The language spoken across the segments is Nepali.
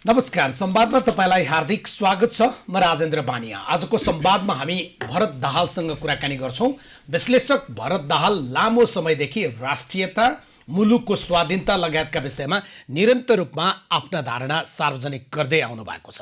नमस्कार, संवादमा तपाईलाई हार्दिक स्वागत छ। म राजेन्द्र बानिया। आजको संवादमा हामी भरत दाहालसँग कुराकानी गर्छौं। विश्लेषक भरत दाहाल लामो समयदेखि राष्ट्रियता, मुलुकको स्वाधीनता लगायतका विषयमा निरन्तर रूपमा आफ्ना धारणा सार्वजनिक गर्दै आउनु भएको छ।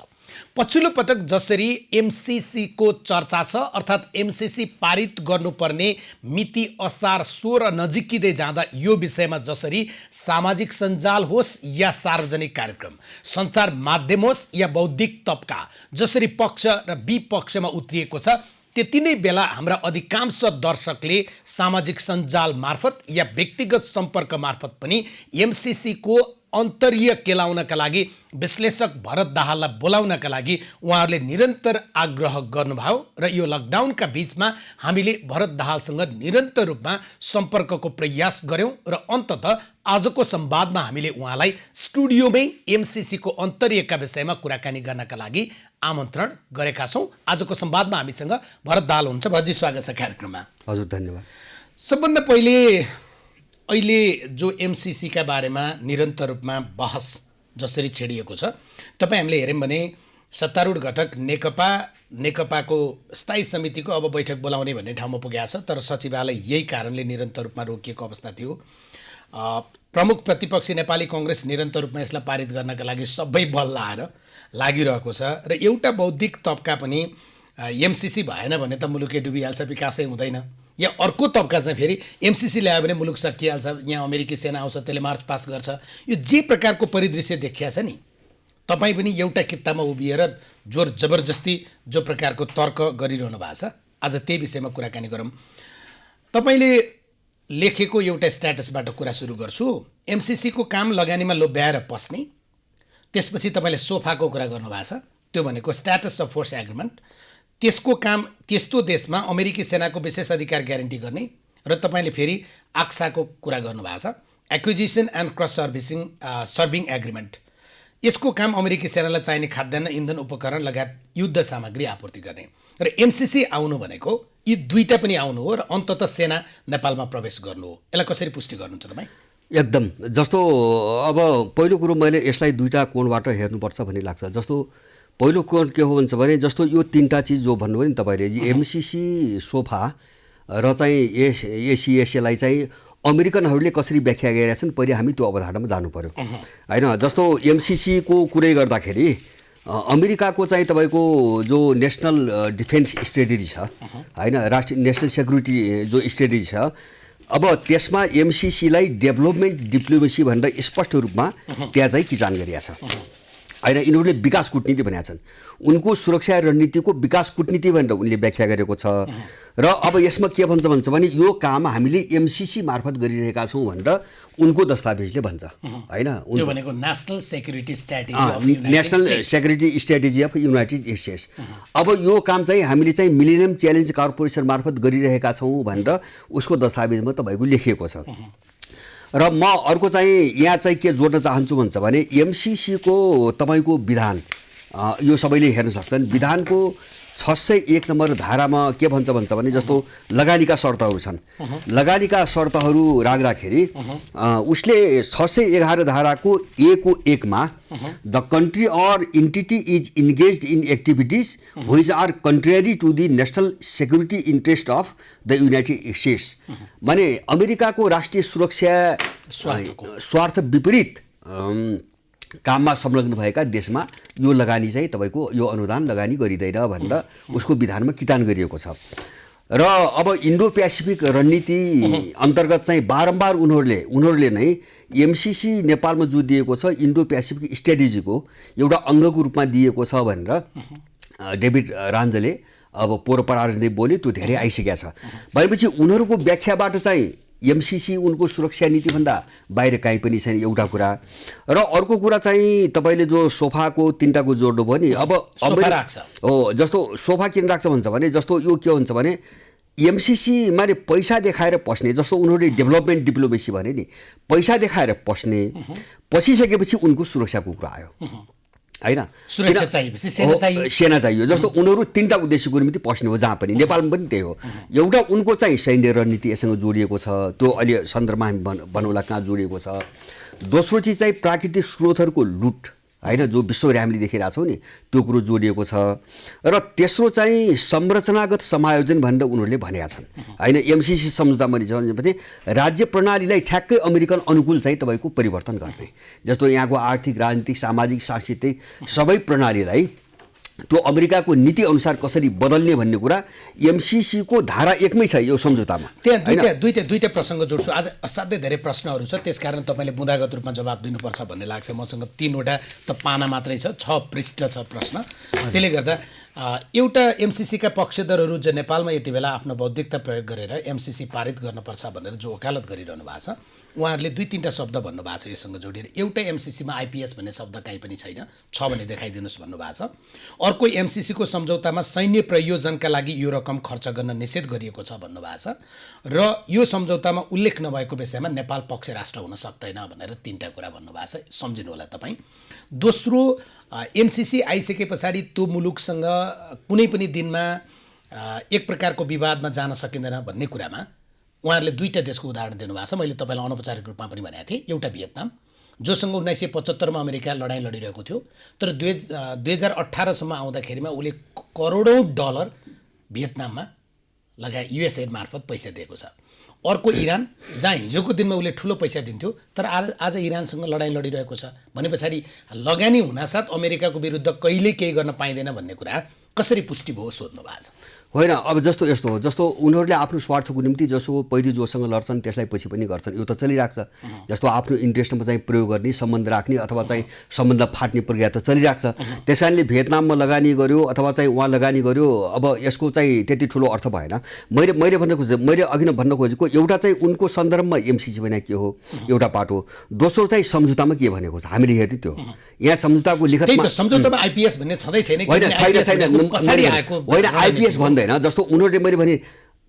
पछिल्लो पटक जसरी एमसीसी को चर्चा छ, अर्थात् एमसीसी पारित गर्नुपर्ने मिति असार 16 नजिकिँदै जाँदा यो विषयमा जसरी सामाजिक सञ्जाल होस् या सार्वजनिक कार्यक्रम, सञ्चार माध्यम होस् या बौद्धिक तबका जसरी पक्ष र विपक्षमा उत्रिएको छ, त्यति नै बेला हाम्रा अधिकांश दर्शकले सामाजिक सञ्जाल मार्फत या व्यक्तिगत सम्पर्क मार्फत पनि एमसीसी को अन्तर्य केलाउनका लागि विश्लेषक भरत दाहाललाई बोलाउनका लागि उहाँहरूले निरन्तर आग्रह गर्नुभयो र यो लकडाउनका बीचमा हामीले भरत दाहालसँग निरन्तर रूपमा सम्पर्कको प्रयास गर्यौं र अन्ततः आजको संवादमा हामीले उहाँलाई स्टुडियोमै एमसीसी को अन्तर्यका विषयमा कुराकानी गर्नका लागि आमन्त्रण गरेका छौं। आजको संवादमा हामीसँग भरत दाहाल हुनुहुन्छ। भरतजी, स्वागत छ कार्यक्रममा। हजुर, धन्यवाद। सबभन्दा पहिले अहिले जो एमसीसी का बारेमा निरन्तर रूपमा बहस जसरी छेडिएको छ, तपाईँ हामीले हेर्यौँ भने सत्तारूढ घटक नेकपाको स्थायी समितिको अब बैठक बोलाउने भन्ने ठाउँमा पुगेको छ, तर सचिवालय यही कारणले निरन्तर रूपमा रोकिएको अवस्था थियो। प्रमुख प्रतिपक्षी नेपाली कांग्रेस निरन्तर रूपमा यसलाई पारित गर्नका लागि सबै बल लाएर लागिरहेको छ र एउटा बौद्धिक तबका पनि एमसीसी भएन भने त मुलुकै डुबिहाल्छ, विकासै हुँदैन, या अर्को तबका चाहिँ फेरि एमसीसी ल्यायो भने मुलुक सकिहाल्छ, यहाँ अमेरिकी सेना आउँछ, त्यसले मार्च पास गर्छ। यो जे प्रकारको परिदृश्य देखिया छ नि, तपाईँ पनि एउटा किताबमा उभिएर जोर जबरजस्ती जो प्रकारको तर्क गरिरहनु भएको छ, आज त्यही विषयमा कुराकानी गरौँ। तपाईँले लेखेको एउटा स्ट्याटसबाट कुरा सुरु गर्छु। एमसीसी को काम लगानीमा लोभ्याएर पस्ने, त्यसपछि तपाईँले सोफाको कुरा गर्नुभएको छ, त्यो भनेको स्ट्याटस अफ फोर्स एग्रिमेन्ट। त्यसको काम त्यस्तो देशमा अमेरिकी सेनाको विशेष अधिकार ग्यारेन्टी गर्ने, र तपाईँले फेरि आक्साको कुरा गर्नुभएको छ, acquisition and cross serving agreement. यसको काम अमेरिकी सेनालाई चाहिने खाद्यान्न, इन्धन, उपकरण लगायत युद्ध सामग्री आपूर्ति गर्ने। र एमसीसी आउनु भनेको यी दुईटा पनि आउनु हो र अन्ततः सेना नेपालमा प्रवेश गर्नु हो। यसलाई कसरी पुष्टि गर्नुहुन्छ तपाईँ? एकदम जस्तो अब पहिलो कुरो मैले यसलाई दुईटा कोणबाट हेर्नुपर्छ भन्ने लाग्छ। जस्तो पहिलो कोण के हो भन्छ भने, जस्तो यो तीनटा चिज जो भन्नुभयो नि तपाईँले, एमसीसी, सोफा र चाहिँ एसिएसएलाई चाहिँ अमेरिकनहरूले कसरी व्याख्या गरेका छन्, पहिले हामी त्यो अवधारणामा जानु पर्यो हैन। जस्तो एमसीसी को कुरै गर्दाखेरि अमेरिकाको चाहिँ तपाईँको जो नेसनल डिफेन्स स्ट्रेटेजी छ हैन, राष्ट्रिय नेसनल सेक्युरिटी जो स्ट्रेटेजी छ, अब त्यसमा एमसीसीलाई डेभलपमेन्ट डिप्लोमेसी भनेर स्पष्ट रूपमा त्यहाँ चाहिँ किचान गरिएको छ हैन। यिनीहरूले विकास कूटनीति भनेका छन्, उनको सुरक्षा रणनीतिको विकास कूटनीति भनेर उनले व्याख्या गरेको छ। र अब यसमा के भन्छ भने यो काम हामीले एमसीसी मार्फत गरिरहेका छौँ भनेर उनको दस्तावेजले भन्छ हैन। त्यो भनेको national security strategy of United states. अब यो काम चाहिँ हामीले चाहिँ मिलेनियम च्यालेन्ज कर्पोरेसन मार्फत गरिरहेका छौँ भनेर उसको दस्तावेजमा तपाईँको लेखिएको छ। र म अर्को चाहिँ यहाँ चाहिँ के जोड्न चाहन्छु भन्छ भने, एमसीसी को तपाईँको विधान यो सबैले हेर्न सक्छन्। विधानको 601 नम्बर धारामा के भन्छ भने, जस्तो लगानीका शर्तहरू छन्। लगानीका शर्तहरू राख्दाखेरि उसले 611 धाराको ए को 1 मा the country or entity is engaged in activities which are contrary to the national security interest of the United States. माने अमेरिकाको राष्ट्रिय सुरक्षा स्वार्थ विपरीत काममा संलग्न भएका देशमा यो लगानी चाहिँ तपाईँको यो अनुदान लगानी गरिँदैन भनेर उसको विधानमा किटान गरिएको छ। र अब इन्डो पेसिफिक रणनीति अन्तर्गत चाहिँ बारम्बार उनीहरूले नै एमसीसी नेपालमा जो दिएको छ, इन्डो पेसिफिक स्ट्र्याटेजीको एउटा अङ्गको रूपमा दिएको छ भनेर डेभिड रान्जले अब पोहोर परार नै बोले, त्यो धेरै आइसकेको छ भनेपछि उनीहरूको व्याख्याबाट चाहिँ एमसीसी उनको सुरक्षा नीतिभन्दा बाहिर काहीँ पनि छैन, एउटा कुरा। र अर्को कुरा चाहिँ तपाईँले जो सोफाको तीनटाको जोड्नु भयो नि, अब हो जस्तो सोफा किन राख्छ भन्छ भने, जस्तो यो के हुन्छ भने एमसीसी माने पैसा देखाएर पस्ने, जस्तो उनीहरूले डेभलपमेन्ट डिप्लोमेसी भने नि, पैसा देखाएर पस्ने, पसिसकेपछि उनको सुरक्षाको कुरा आयो हैन। सुरक्षा चाहिएपछि सेना चाहियो। जस्तो उनीहरू तीनटा उद्देश्यको निम्ति पस्ने हो, जहाँ पनि नेपालमा पनि त्यही हो। एउटा उनको चाहिँ सैन्य रणनीति यसँग जोडिएको छ, त्यो अहिले सन्दर्भमा हामी बनौला कहाँ जोडिएको छ। दोस्रो चिज चाहिँ प्राकृतिक स्रोतहरूको लुट होइन, जो विश्वभरि हामीले देखिरहेछौँ नि त्यो कुरो जोडिएको छ। र तेस्रो चाहिँ संरचनागत समायोजन भनेर उनीहरूले भनेका छन् होइन। एमसिसी सम्झौतामा भनेपछि राज्य प्रणालीलाई ठ्याक्कै अमेरिकन अनुकूल चाहिँ तपाईँको परिवर्तन गर्ने, जस्तो यहाँको आर्थिक, राजनीतिक, सामाजिक, सांस्कृतिक सबै प्रणालीलाई त्यो अमेरिकाको नीति अनुसार कसरी बदल्ने भन्ने कुरा एमसिसीको धारा 1 मै छ यो सम्झौतामा। त्यहाँ दुईटा प्रसङ्ग जोड्छु। आज असाध्यै धेरै प्रश्नहरू छ, त्यसकारण तपाईँले बुँदागत रूपमा जवाब दिनुपर्छ भन्ने लाग्छ। मसँग 3वटा त पाना मात्रै छ, 6 पृष्ठ छ प्रश्न। त्यसले गर्दा एउटा एमसिसीका पक्षधरहरू जो नेपालमा यति बेला आफ्नो बौद्धिकता प्रयोग गरेर एमसिसी पारित गर्नुपर्छ भनेर जो वकालत गरिरहनु भएको छ, उहाँहरूले 2-3टा शब्द भन्नुभएको छ योसँग जोडिएर। एउटा एमसिसीमा आइपिएस भन्ने शब्द कहीँ पनि छैन, छ भने देखाइदिनुहोस् भन्नुभएको छ। अर्को एमसिसीको सम्झौतामा सैन्य प्रयोजनका लागि यो रकम खर्च गर्न निषेध गरिएको छ भन्नुभएको छ। र यो सम्झौतामा उल्लेख नभएको विषयमा नेपाल पक्ष राष्ट्र हुन सक्दैन भनेर 3टा कुरा भन्नुभएको छ, सम्झिनु होला तपाईँ। दोस्रो, एमसिसी आइसके पछाडि त्यो मुलुकसँग कुनै पनि दिनमा एक प्रकारको विवादमा जान सकिँदैन भन्ने कुरामा उहाँहरूले 2टा देशको उदाहरण दिनुभएको छ। मैले तपाईँलाई अनौपचारिक रूपमा पनि भनेको थिएँ। एउटा भियतनाम, जोसँग 1975मा अमेरिका लडाइँ लडिरहेको थियो, तर 2018सम्म आउँदाखेरिमा उसले करोडौँ डलर भियतनाममा लगाए युएसएड मार्फत पैसा दिएको छ। अर्को इरान, जहाँ हिजोको दिनमा उसले ठुलो पैसा दिन्थ्यो तर आज इरानसँग लडाइँ लडिरहेको छ भने पछाडि लगानी हुनासाथ अमेरिकाको विरुद्ध कहिल्यै केही गर्न पाइँदैन भन्ने कुरा कसरी पुष्टि भयो सोध्नु भएको छ। होइन, अब जस्तो यस्तो हो, जस्तो उनीहरूले आफ्नो स्वार्थको निम्ति जसो पहिलो जोसँग लड्छन् त्यसलाई पछि पनि गर्छन्, यो त चलिरहेको छ। जस्तो आफ्नो इन्ट्रेस्टमा चाहिँ प्रयोग गर्ने, सम्बन्ध राख्ने अथवा चाहिँ सम्बन्ध फाट्ने प्रक्रिया त चलिरहेको छ। त्यस कारणले भियतनाममा लगानी गर्यो अथवा चाहिँ उहाँ लगानी गर्यो, अब यसको चाहिँ त्यति ठुलो अर्थ भएन। मैले अघि नै भन्न खोजेको एउटा चाहिँ उनको सन्दर्भमा एमसिसी भने के हो एउटा पाटो, दोस्रो चाहिँ सम्झौतामा के भनेको छ हामीले हेर्ने त्यो यहाँ सम्झौताको लेखनमा सम्झौतामा आइपिएस भन्ने छँदै छैन। होइन, आइपिएस भन्दैन। जस्तो उनीहरूले मैले भने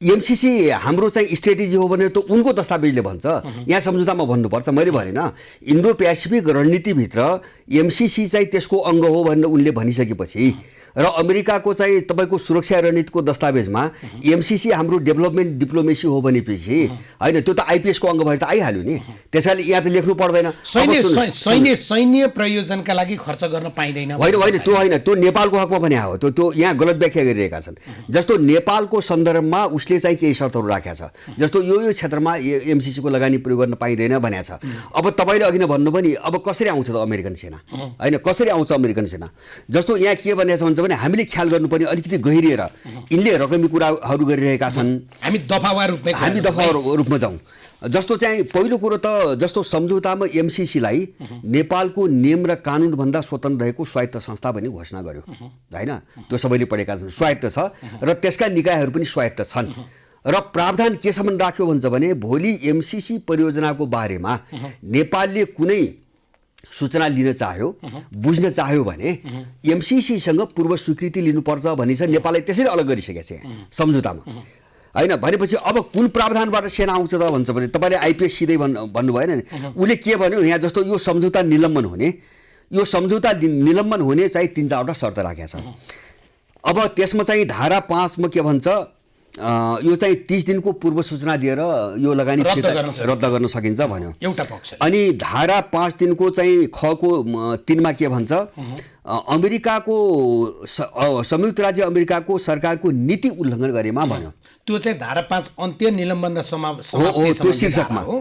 एमसिसी हाम्रो चाहिँ स्ट्रेटेजी हो भनेर त उनको दस्तावेजले भन्छ, यहाँ सम्झौतामा भन्नुपर्छ। मैले भनेन, इन्डो पेसिफिक रणनीतिभित्र एमसिसी चाहिँ त्यसको अङ्ग हो भनेर उनले भनिसकेपछि र अमेरिकाको चाहिँ तपाईँको सुरक्षा रणनीतिको दस्तावेजमा एमसिसी हाम्रो डेभलपमेन्ट डिप्लोमेसी हो भनेपछि होइन, त्यो त आइपिएसको अङ्ग भएर त आइहाल्यो नि। त्यसैले यहाँ त लेख्नु पर्दैन सैन्य प्रयोजनका लागि खर्च गर्न पाइँदैन। होइन, त्यो नेपालको हकमा भने हो, त्यो यहाँ गलत व्याख्या गरिरहेका छन्। जस्तो नेपालको सन्दर्भमा उसले चाहिँ केही शर्तहरू राखेका छ, जस्तो यो क्षेत्रमा एमसिसीको लगानी प्रयोग गर्न पाइँदैन भनेको छ। अब तपाईँले अघि नै भन्नु पनि, अब कसरी आउँछ त अमेरिकन सेना, होइन कसरी आउँछ अमेरिकन सेना। जस्तो यहाँ के भनेको छ भने हामीले ख्याल गर्नुपर्ने अलिकति गहिरिएर यिनले रकमी कुराहरू गरिरहेका छन्। हामी दफावार रूपमा जाउँ। जस्तो चाहिँ पहिलो कुरो त जस्तो सम्झौतामा एमसिसीलाई नेपालको नियम र कानुनभन्दा स्वतन्त्र रहेको स्वायत्त संस्था पनि घोषणा गर्यो होइन, त्यो सबैले पढेका छन्, स्वायत्त छ र त्यसका निकायहरू पनि स्वायत्त छन्। र प्रावधान केसम्म राख्यो भन्छ भने भोलि एमसिसी परियोजनाको बारेमा नेपालले कुनै सूचना लिन चाह्यो, बुझ्न चाह्यो भने एमसिसीसँग पूर्व स्वीकृति लिनुपर्छ भनी छ। नेपाललाई त्यसरी अलग गरिसकेको छ सम्झौतामा होइन। भनेपछि अब कुन प्रावधानबाट सेना आउँछ त भन्छ भने तपाईँले आइपिएस सिधै भन्नु भएन नि। उसले के भन्यो यहाँ, जस्तो यो सम्झौता निलम्बन हुने, यो सम्झौता निलम्बन हुने चाहिँ 3-4वटा शर्त राखेको छ। अब त्यसमा चाहिँ धारा 5 मा के भन्छ, यो चाहिँ 30 दिनको पूर्व सूचना दिएर यो लगानी रद्द गर्न सकिन्छ भन्यो एउटा पक्ष। अनि धारा 5 दिनको चाहिँ खको 3 मा के भन्छ, अमेरिकाको संयुक्त राज्य अमेरिकाको सरकारको नीति उल्लङ्घन गरेमा भन्यो। त्यो चाहिँ धारा 5 अन्त्य निलम्बन र समाप्ति त्यो शीर्षकमा हो।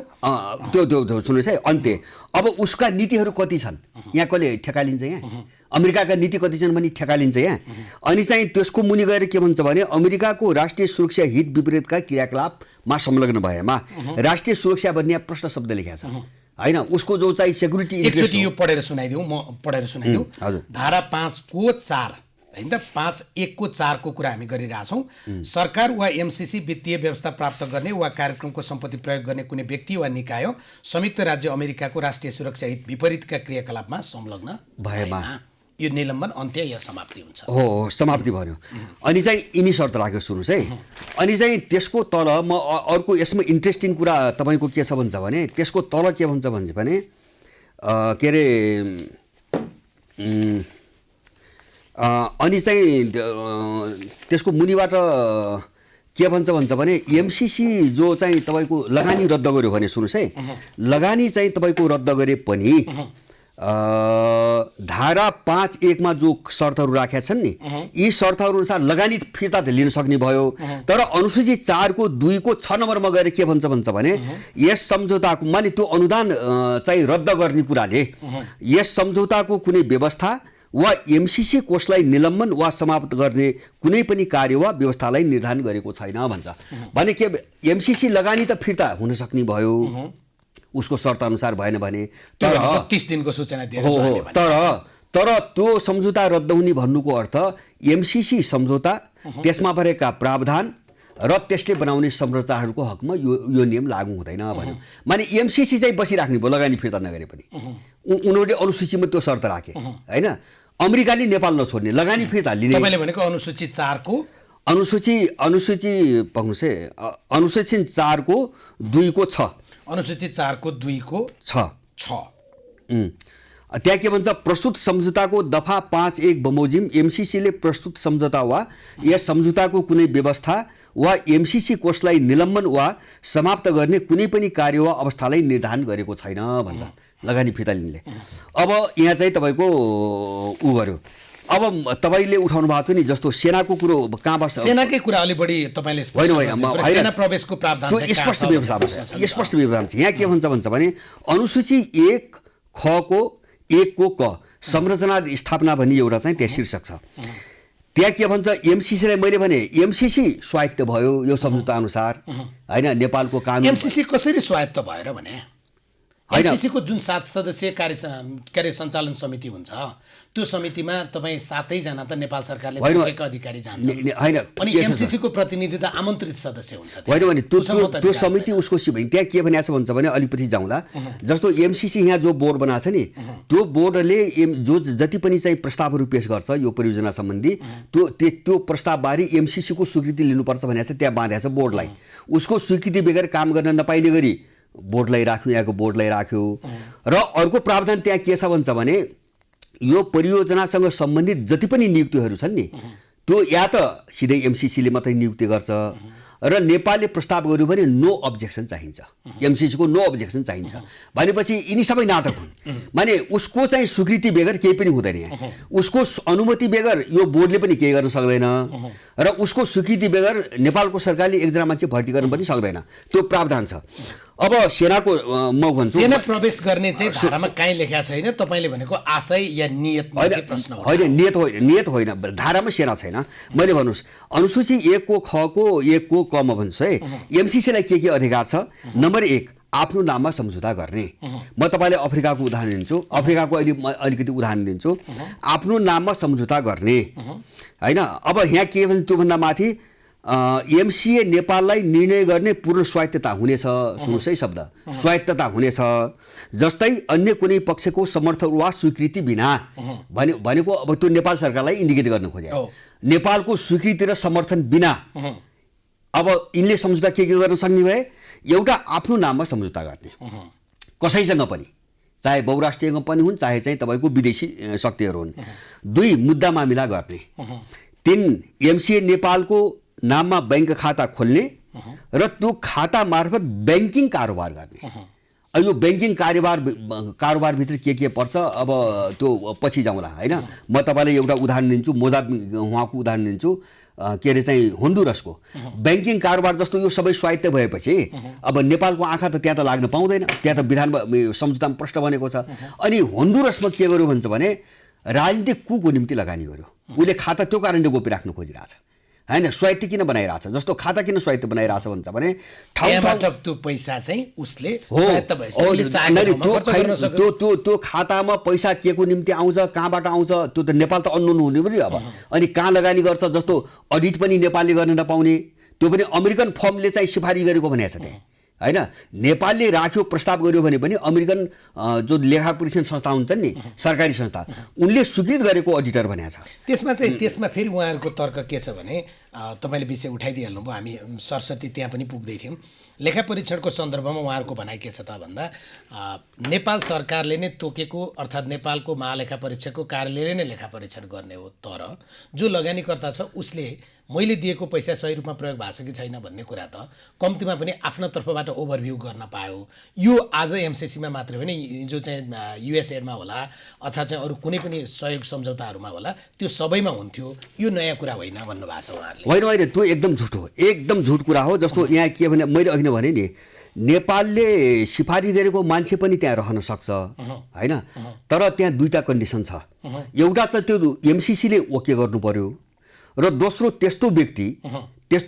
त्यो सुन्नुहोस् है, अन्त्य। अब उसका नीतिहरू कति छन् यहाँ कसले ठेक्का लिन्छ, यहाँ अमेरिकाका नीति कति छन् भने ठेक्का लिन्छ यहाँ। अनि चाहिँ त्यसको मुनि गएर के भन्छ भने अमेरिकाको राष्ट्रिय सुरक्षा हित विपरीतका क्रियाकलापमा संलग्न भएमा राष्ट्रिय सुरक्षा भन्ने प्रश्न शब्द लेखेको छ होइन। उसको जो चाहिँ सेक्युरिटी एकचोटि यो पढेर सुनाइदिउँ, म पढेर सुनाइदिउँ। धारा 5 को 4 होइन त 5(1) को 4 को कुरा हामी गरिरहेछौँ। सरकार वा एमसिसी वित्तीय व्यवस्था प्राप्त गर्ने वा कार्यक्रमको सम्पत्ति प्रयोग गर्ने कुनै व्यक्ति वा निकाय संयुक्त राज्य अमेरिकाको राष्ट्रिय सुरक्षा हित विपरीतका क्रियाकलापमा संलग्न भएमा यो निलम्बन अन्त्य या समाप्ति हुन्छ। हो, समाप्ति भन्यो। अनि चाहिँ यिनी शर्त राख्यो सुन्नुहोस् है। अनि चाहिँ त्यसको तल म अर्को यसमा इन्ट्रेस्टिङ कुरा तपाईँको के छ भन्छ भने त्यसको तल के भन्छ भने के अरे अनि चाहिँ त्यसको मुनिबाट के भन्छ भने एमसिसी जो चाहिँ तपाईँको लगानी रद्द गर्यो भने सुन्नुहोस् है, लगानी चाहिँ तपाईँको रद्द गरे पनि धारा 5(1) मा जो शर्तहरू राखेका छन् नि, यी शर्तहरू अनुसार लगानी फिर्ता त लिन सक्ने भयो। तर अनुसूची 4 को 2 को 6 नम्बरमा गएर के भन्छ भने यस सम्झौताको माने त्यो अनुदान चाहिँ रद्द गर्ने कुराले यस सम्झौताको कुनै व्यवस्था वा एमसीसी कोषलाई निलम्बन वा समाप्त गर्ने कुनै पनि कार्य वा व्यवस्थालाई निर्धारण गरेको छैन भन्छ। भने के एमसीसी लगानी त फिर्ता हुन सक्ने भयो उसको शर्त अनुसार भएन भने, तर 30 दिनको सूचना दिएर तर त्यो सम्झौता रद्द हुने भन्नुको अर्थ एमसीसी सम्झौता, त्यसमा परेका प्रावधान र त्यसले बनाउने संरचनाहरूको हकमा यो नियम लागू हुँदैन भन्यो। माने एमसीसी चाहिँ बसिराख्ने भयो लगानी फिर्ता नगरे पनि। उनीहरूले अनुसूचीमा त्यो शर्त राखे हैन, अमेरिकाले नेपाल नछोड्ने, लगानी फिर्ता लिने। तपाईले भनेको अनुसूची 4 को अनुसूची पक्नुस् है, अनुसूची 4 को 2 को 6, अनुसूची 4 को 2 को 6। त्यहाँ के भन्छ, प्रस्तुत सम्झौताको दफा 5(1) बमोजिम एमसीसीले प्रस्तुत सम्झौता वा यस सम्झौताको कुनै व्यवस्था वा एमसीसी कोषलाई निलम्बन वा समाप्त गर्ने कुनै पनि कार्य वा अवस्थालाई निर्धारण गरेको छैन भन्छ लगानी फिर्ता लिनेले। अब यहाँ चाहिँ तपाईँको उ गर्यो। अब तपाईँले उठाउनु भएको थियो नि, जस्तो सेनाको कुरो कहाँबाट, सेनाकै कुरा अलि बढी तपाईँले सेना प्रवेशको प्रावधान चाहिँ स्पष्ट व्यवस्था छ। यहाँ के भन्छ भने अनुसूची 1 ख को 1 को क संरचना स्थापना भन्ने एउटा चाहिँ त्यहाँ शीर्षक छ। त्यहाँ के भन्छ, एमसीसीलाई मैले भने एमसीसी स्वायत्त भयो यो सम्झौता अनुसार हैन। नेपालको कानुन एमसीसी कसरी स्वायत्त भयो र भने एमसीसी को जुन 7 सदस्यीय कार्य सञ्चालन समिति हुन्छ, त्यो समितिमा तपाईँ 7 जना त नेपाल सरकारले तोकेका अधिकारी जान्छन् हैन, अनि एमसीसी को प्रतिनिधि त आमन्त्रित सदस्य हुन्छ। होइन भने त्यो समिति उसको त्यहाँ के भनेको छ भन्छ भने अलिकति जाउँला, जस्तो एमसीसी यहाँ जो बोर्ड बनाएको छ नि, त्यो बोर्डले जो जति पनि चाहिँ प्रस्तावहरू पेश गर्छ यो परियोजना सम्बन्धी, त्यो प्रस्तावबारे एमसीसी को स्वीकृति लिनुपर्छ भनेको छ। त्यहाँ बाँधेको छ बोर्डलाई, उसको स्वीकृति बगैर काम गर्न नपाइने गरी बोर्डलाई राख्यो, यहाँको बोर्डलाई राख्यो। र अर्को प्रावधान त्यहाँ के छ भन्छ भने यो परियोजनासँग सम्बन्धित जति पनि नियुक्तिहरू छन् नि, त्यो या त सिधै एमसीसीले मात्रै नियुक्ति गर्छ र नेपालले प्रस्ताव गर्यो भने नो अब्जेक्सन चाहिन्छ, एमसीसी को नो अब्जेक्सन चाहिन्छ। भनेपछि यिनी सबै नाटक हुन्। माने उसको चाहिँ स्वीकृति बेगर केही पनि हुँदैन, यहाँ उसको अनुमति बेगर यो बोर्डले पनि केही गर्न सक्दैन र उसको स्वीकृति बेगर नेपालको सरकारले एकजना मान्छे भर्ती गर्न पनि सक्दैन, त्यो प्रावधान छ। अब सेनाको म भन्छु, सेना प्रवेश गर्ने चाहिँ धारामा कहीँ लेखेको छैन, तपाईले भनेको आशय या नियत मात्रै प्रश्न हो। होइन, नियत होइन, धारामा सेना छैन। मैले भन्नुस् अनुसूची 1 को ख को 1 को क म भन्छु है, एमसीसीलाई के अधिकार छ। नम्बर 1 आफ्नो नाममा सम्झौता गर्ने। म तपाईँलाई अफ्रिकाको उदाहरण दिन्छु, अफ्रिकाको अलिकति उदाहरण दिन्छु। आफ्नो नाममा सम्झौता गर्ने हैन। अब यहाँ के भन्छ, त्योभन्दा माथि एमसीए नेपाललाई निर्णय गर्ने पूर्ण स्वायत्तता हुनेछ। सुन्नुहोस् है शब्द, स्वायत्तता हुनेछ। जस्तै अन्य कुनै पक्षको समर्थन वा स्वीकृति बिना भनेको अब त्यो नेपाल सरकारलाई इन्डिकेट गर्न खोजे, नेपालको स्वीकृति र समर्थन बिना अब यिनले सम्झौता के गर्न सक्ने भए, एउटा आफ्नो नाममा सम्झौता गर्ने कसैसँग पनि, चाहे बहुराष्ट्रिय पनि हुन् चाहे चाहिँ तपाईँको विदेशी शक्तिहरू हुन्। 2 मुद्दा मामिला गर्ने। 3 एमसीए नेपालको नाममा बैंक खाता खोल्ने र त्यो खाता मार्फत बैंकिङ कारोबार गर्ने। यो बैंकिङ कारोबारभित्र के पर्छ अब त्यो पछि जाउँला हैन। म तपाईँलाई एउटा उदाहरण दिन्छु, उहाँको उदाहरण दिन्छु, के अरे चाहिँ होन्डुरसको बैंकिङ कारोबार जस्तो यो सबै स्वायत्त भएपछि अब नेपालको आँखा त त्यहाँ त लाग्न पाउँदैन, त्यहाँ त विधान सम्झौतामा प्रश्न बनेको छ। अनि होन्डुरसमा के गर्यो भन्छ भने राजनीतिक कुको निम्ति लगानी गर्यो, उसले खाता त्यो कारणले गोपिराख्न खोजिरहेछ हैन। स्वायत्त किन बनाइरहेछ, जस्तो खाता किन स्वायत्त बनाइरहेछ भन्छ भने ठाउँबाट त्यो पैसा चाहिँ उसले स्वायत्त भएछ, त्यो खातामा पैसा के को निम्ति आउँछ, कहाँबाट आउँछ, त्यो त नेपाल त अननोन हुने पनि अब। अनि कहाँ लगानी गर्छ, जस्तो अडिट पनि नेपालले गर्न नपाउने, त्यो पनि अमेरिकन फर्मले चाहिँ सिफारिस गरेको भनेको छ त्यहाँ हैन। नेपालले राख्यो प्रस्ताव गर्यो भने पनि अमेरिकन जो लेखा परीक्षण संस्था हुन्छन् नि, सरकारी संस्था, उनले स्वीकृत गरेको अडिटर भनेको छ। त्यसमा फेरि उहाँहरूको तर्क के छ भने तपाईँले विषय उठाइदिइहाल्नु भयो, हामी सरस्वती त्यहाँ पनि पुग्दै थियौँ। लेखा परीक्षणको सन्दर्भमा उहाँहरूको भनाइ के छ त भन्दा नेपाल सरकारले नै तोकेको अर्थात् नेपालको महालेखा परीक्षकको कार्यालयले नै लेखा परीक्षण गर्ने हो, तर जो लगानीकर्ता छ उसले मैले दिएको पैसा सही रूपमा प्रयोग भएको छ कि छैन भन्ने कुरा त कम्तीमा पनि आफ्नो तर्फबाट ओभरभ्यू गर्न पायो। यो आज एमसिसीमा मात्रै होइन, जो चाहिँ युएसएडमा होला अथवा चाहिँ अरू कुनै पनि सहयोग सम्झौताहरूमा होला, त्यो सबैमा हुन्थ्यो। यो नयाँ कुरा होइन भन्नुभएको छ उहाँहरूले। होइन, त्यो एकदम झुट हो, एकदम झुट कुरा हो। जस्तो यहाँ के भने मैले अघि नै भने नि, नेपालले सिफारिस गरेको मान्छे पनि त्यहाँ रहन सक्छ होइन, तर त्यहाँ दुईटा कन्डिसन छ। एउटा चाहिँ त्यो एमसिसीले ओके गर्नु पर्यो, र दोस्रो त्यस्तो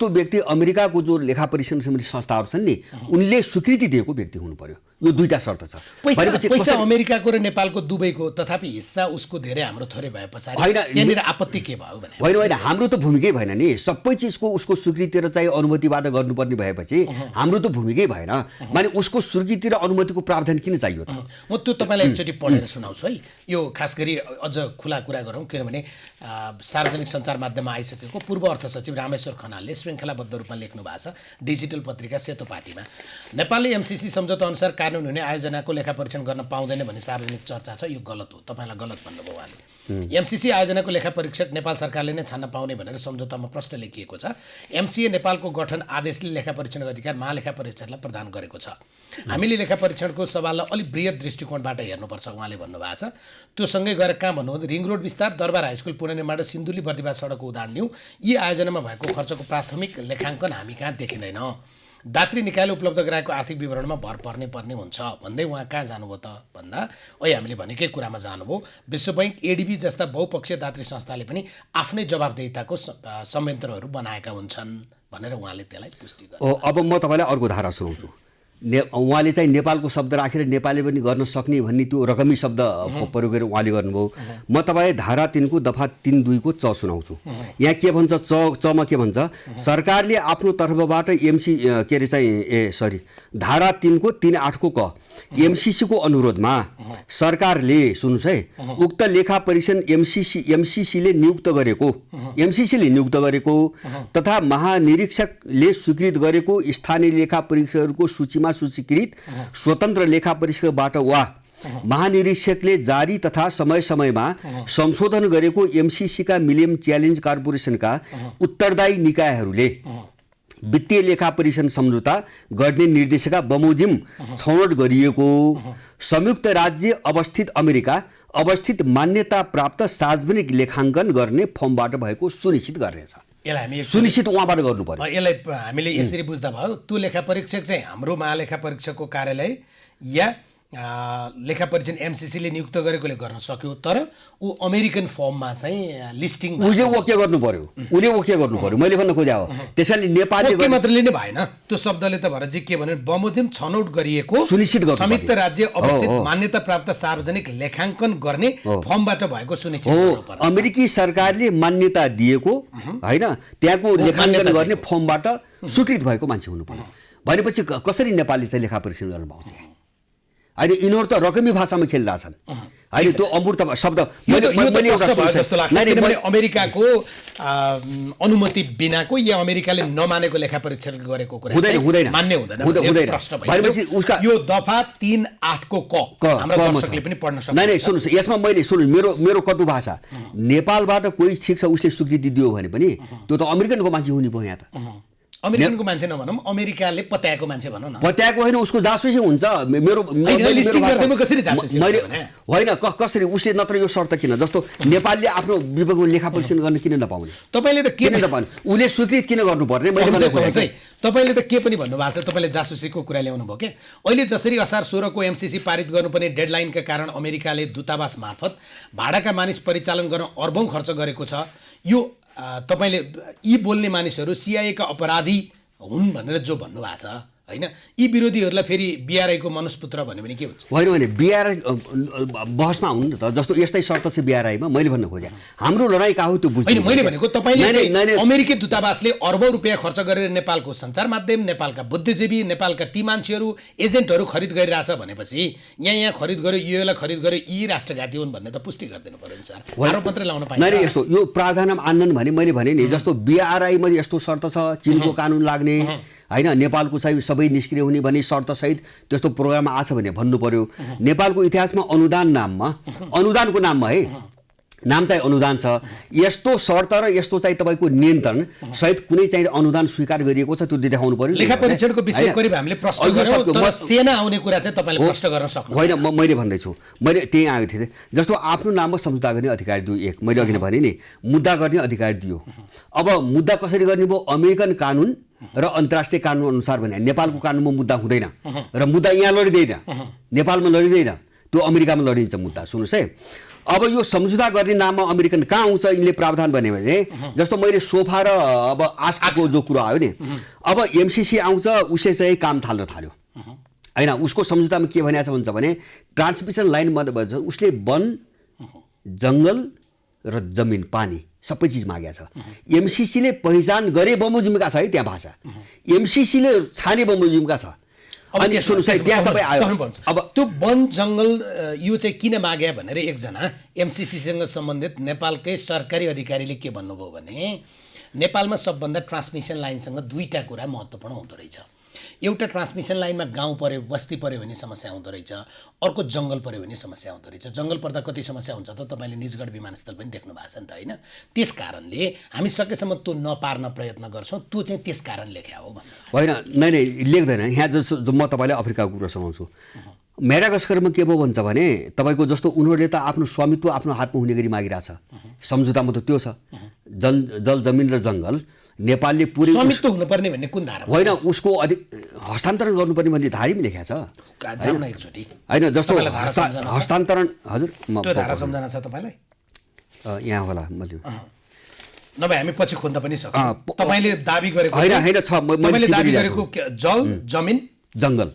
व्यक्ति अमेरिकाको जो लेखा परीक्षण सम्बन्धी संस्थाहरू छन् नि उनले स्वीकृति दिएको व्यक्ति हुनु पर्यो। यो दुईटा शर्त छ। पैसा अमेरिकाको र नेपालको दुबईको, तथापि हिस्सा उसको धेरै हाम्रो थोरै भए पछाडि यहाँनिर आपत्ति के भयो भने? होइन, हाम्रो त भूमिकै भएन नि। सबै चिजको उसको स्वीकृति र चाहिँ अनुमतिबाट गर्नुपर्ने भएपछि हाम्रो त भूमिकै भएन। माने उसको स्वीकृति र अनुमतिको प्रावधान किन चाहियो त? म त्यो तपाईँलाई एकचोटि पढेर सुनाउँछु है। यो खास गरी अझ खुला कुरा गरौँ, किनभने सार्वजनिक सञ्चार माध्यममा आइसकेको पूर्व अर्थ सचिव रामेश्वर खनालले श्रृङ्खलाबद्ध रूपमा लेख्नु भएको छ डिजिटल पत्रिका सेतो पाटीमा। नेपालले एमसिसी सम्झौता अनुसार कानुन हुने आयोजनाको लेखा परीक्षण गर्न पाउँदैन भन्ने सार्वजनिक चर्चा छ। यो गलत हो, तपाईँलाई गलत भन्नुभयो उहाँले। एमसिसी आयोजनाको लेखा परीक्षक नेपाल सरकारले नै छान्न पाउने भनेर सम्झौतामा प्रश्न लेखिएको छ। एमसिए नेपालको गठन आदेशले लेखा परीक्षणको अधिकार महालेखा परीक्षकलाई प्रदान गरेको छ। हामीले लेखा परीक्षणको सवाललाई अलिक बृहत दृष्टिकोणबाट हेर्नुपर्छ उहाँले भन्नुभएको छ। त्यो सँगै गएर कहाँ भन्नुभयो, रिङ रोड विस्तार, दरबार हाइस्कुल पुनर्निर्माण र सिन्धुली बर्दिवास सडकको उदाहरण लिउँ। यी आयोजनामा भएको खर्चको प्राथमिक लेखाङ्कन हामी कहाँ देखिँदैन। दात्री निकायले उपलब्ध गराएको आर्थिक विवरणमा भर पर्ने हुन्छ भन्दै उहाँ कहाँ जानुभयो त भन्दा हामीले भनेकै कुरामा जानुभयो। विश्व बैंक, एडिबी जस्ता बहुपक्षीय दात्री संस्थाले पनि आफ्नै जवाबदेहिताको संयन्त्रहरू बनाएका हुन्छन् भनेर उहाँले त्यसलाई पुष्टि गर्नु। अब म तपाईँलाई अर्को धारा सुनाउँछु। उहाँले चाहिँ नेपालको शब्द राखेर नेपालले पनि गर्न सक्ने भन्ने त्यो रकमी शब्द प्रयोग गरेर उहाँले गर्नुभयो। म तपाईँलाई धारा 3 को दफा 3(2) को च सुनाउँछु। यहाँ के भन्छ, चमा के भन्छ, सरकारले आफ्नो तर्फबाट धारा 3 को 3(8) को क एमसिसी को अनुरोधमा सरकारले, सुन्नुहोस् है, उक्त लेखा परीक्षण एमसिसीले नियुक्त गरेको तथा महानिरीक्षकले स्वीकृत गरेको स्थानीय लेखा परीक्षकहरूको सूचीमा सूचीकृत स्वतन्त्र लेखा परीक्षकबाट वा महानिरीक्षकले जारी तथा समय समयमा संशोधन गरेको एमसिसीका मिलेनियम च्यालेन्ज कर्पोरेसनका उत्तरदायी निकायहरूले वित्तीय लेखा परीक्षण सम्झौता गर्ने निर्देशिका बमोजिम छनौट गरिएको संयुक्त राज्य अवस्थित अमेरिका अवस्थित मान्यता प्राप्त सार्वजनिक लेखाङ्कन गर्ने फर्मबाट भएको सुनिश्चित गर्नेछ। यसलाई हामी सुनिश्चित उहाँबाट गर्नु पर्यो। यसलाई हामीले यसरी बुझ्दा भयो, त्यो लेखा परीक्षक चाहिँ हाम्रो महालेखा परीक्षकको कार्यालय या लेखा परीक्षण एमसिसीले नियुक्त गरेकोले गर्न सक्यो, तर ऊ अमेरिकन फर्ममा चाहिँ लिस्टिङ उसले ओके गर्नु पर्यो। मैले भन्न खोजे हो त्यसैले नेपालले ओके मात्रले नै भएन, त्यो शब्दले त भरजी के भन्यो, बमोजिम छनौट गरिएको सुनिश्चित गर्नु संयुक्त राज्य अवस्थित मान्यता प्राप्त सार्वजनिक लेखाङ्कन गर्ने फर्मबाट भएको सुनिश्चित गर्नुपर्छ। अमेरिकी सरकारले मान्यता दिएको हैन, त्यहाँको लेखाङ्कन गर्ने फर्मबाट स्वीकृत भएको मान्छे हुनु पर्यो। भनेपछि कसरी नेपालले चाहिँ लेखा परीक्षण गर्न पाउँछ? अहिले यिनीहरू त रकमी भाषामा खेलिरहेछन्। अहिले त्यो अमूर्त शब्द अमेरिकाको अनुमति बिनाको या अमेरिकाले नमानेको लेखा परीक्षण गरेको कुरा मान्य हुँदैन। प्रश्न भयो यो दफा 3(8) को क हाम्रो दर्शकले पनि पढ्न सक्छ। नै सुन्नुस्, यसमा मैले मेरो कटु भाषा, नेपालबाट कोही ठिक छ उसले स्वीकृति दियो भने पनि त्यो त अमेरिकनको मान्छे हुने भयो। यहाँ त अमेरिकनको मान्छे नभनौँ, अमेरिकाले पत्याएको मान्छे भनौँ न। पत्याएको होइन, उसको जासुसी हुन्छ। होइन, कसरी उसले नत्र यो शर्त किन? जस्तो नेपालले आफ्नो विभागको लेखा परीक्षण गर्न किन नपाउने? तपाईँले त के नपाउने, उसले स्वीकृत किन गर्नुपर्ने? तपाईँले त के पनि भन्नुभएको छ, तपाईँले जासुसीको कुरा ल्याउनु भयो क्या। अहिले जसरी असार 16 को एमसिसी पारित गर्नुपर्ने डेडलाइनका कारण अमेरिकाले दूतावास मार्फत भाडाका मानिस परिचालन गर्न अर्बौं खर्च गरेको छ। यो तपाईँले यी बोल्ने मानिसहरू सिआइएका अपराधी हुन् भनेर जो भन्नुभएको छ होइन यी विरोधीहरूलाई फेरि बिआरआईको मनुष्यपुत्र भन्यो भने के हुन्छ? होइन भने बिआरआई बहसमा आउनु न त, जस्तो यस्तै शर्त छ बिआरआईमा। मैले भन्न खोजेँ हाम्रो लडाइँ कहाँ हो त्यो बुझ्नु। होइन मैले भनेको तपाईँले चाहिँ अमेरिकी दूतावासले अर्बौं रुपियाँ खर्च गरेर नेपालको सञ्चार माध्यम, नेपालका बुद्धिजीवी, नेपालका ती मान्छेहरू एजेन्टहरू खरिद गरिरहेछ भनेपछि यहाँ खरिद गर्यो, योलाई खरिद गर्यो, यी राष्ट्रघाती हुन् भन्ने त पुष्टि गरिदिनु पर्यो नि सर। आरोप मात्रै लाउन पाइन्छ? नै यस्तो यो प्रावधानमा आन्नन् भने मैले भने नि, जस्तो बिआरआईमा यस्तो शर्त छ, चीनको कानुन लाग्ने होइन, नेपालको चाहिँ सबै निष्क्रिय हुने भन्ने शर्तसहित त्यस्तो प्रोग्राम आछ भने भन्नु पर्यो। नेपालको इतिहासमा अनुदानको नाममा है, नाम चाहिँ अनुदान छ, यस्तो शर्त र यस्तो चाहिँ तपाईँको नियन्त्रण सहित कुनै चाहिँ अनुदान स्वीकार गरिएको छ त्यो देखाउनु पर्यो। लेखा परीक्षणको विषय करिब हामीले प्रश्न गर्यौं, तर सेना आउने कुरा चाहिँ तपाईँले प्रश्न गर्न सक्नु होइन। मैले भन्दैछु, मैले त्यही आएको थिएँ, जस्तो आफ्नो नाममा सम्झौता गर्ने अधिकार दियो। एक मैले अघि नै भने नि, मुद्दा गर्ने अधिकार दियो। अब मुद्दा कसरी गर्ने भयो? अमेरिकन कानुन र अन्तर्राष्ट्रिय कानुन अनुसार भने नेपालको कानुनमा मुद्दा हुँदैन र मुद्दा यहाँ लडिँदैन, नेपालमा लडिँदैन, त्यो अमेरिकामा लडिन्छ मुद्दा। सुन्नुहोस् है, अब यो सम्झौता गर्ने नाममा अमेरिकन कहाँ आउँछ यिनले प्रावधान भने जस्तो मैले सोफा र अब आस्कको जो कुरा आयो नि, अब एमसिसी आउँछ, उसले चाहिँ काम थाल्न थाल्यो होइन। उसको सम्झौतामा के भनेको छ भन्छ भने ट्रान्समिसन लाइन उसले वन, जङ्गल र जमिन, पानी सबै चिज मागेको छ। एमसिसीले पहिचान गरे बमोजिमका छ है, त्यहाँ भाषा एमसिसीले छाने बमोजिमका छ। अनि सुन्नुहोस् है, त्यहाँ सबै आयो। अब त्यो वन जङ्गल यो चाहिँ किन मागे भनेर एकजना एमसिसीसँग सम्बन्धित नेपालकै सरकारी अधिकारीले के भन्नुभयो भने नेपालमा सबभन्दा ट्रान्समिसन लाइनसँग दुईटा कुरा महत्त्वपूर्ण हुँदो रहेछ। एउटा ट्रान्समिसन लाइनमा गाउँ पर्यो, बस्ती पर्यो भने समस्या हुँदो रहेछ, अर्को जङ्गल पर्यो भने समस्या हुँदो रहेछ। जङ्गल पर्दा कति समस्या हुन्छ त तपाईँले निजगढ विमानस्थल पनि देख्नु भएको छ नि त होइन। त्यस कारणले हामी सकेसम्म त्यो नपार्न प्रयत्न गर्छौँ, त्यो चाहिँ त्यस कारण लेख्या हो भन्नु होइन। नै लेख्दैन। यहाँ जस्तो म तपाईँलाई अफ्रिकाको कुरा सुनाउँछु। मेडागास्करमा के भयो भन्छ भने तपाईँको जस्तो उनीहरूले त आफ्नो स्वामित्व आफ्नो हातमा हुने गरी मागिरहेछ। सम्झौतामा त त्यो छ, जल जमिन र जङ्गल नेपालले पुरै स्वामित्व हुनुपर्ने भन्ने कुन धारा होइन, उसको हस्तान्तरण गर्नुपर्ने भन्ने धारीमा लेखेको छ होइन। जस्तो हस्तान्तरण, हजुर त्यो धारा सम्झना छ तपाईँलाई? यहाँ होला, मैले नभए हामी पछि खोज्न पनि सक्छौँ। तपाईँले दाबी गरेको होइन छ, मैले दाबी गरेको जल जमिन जङ्गल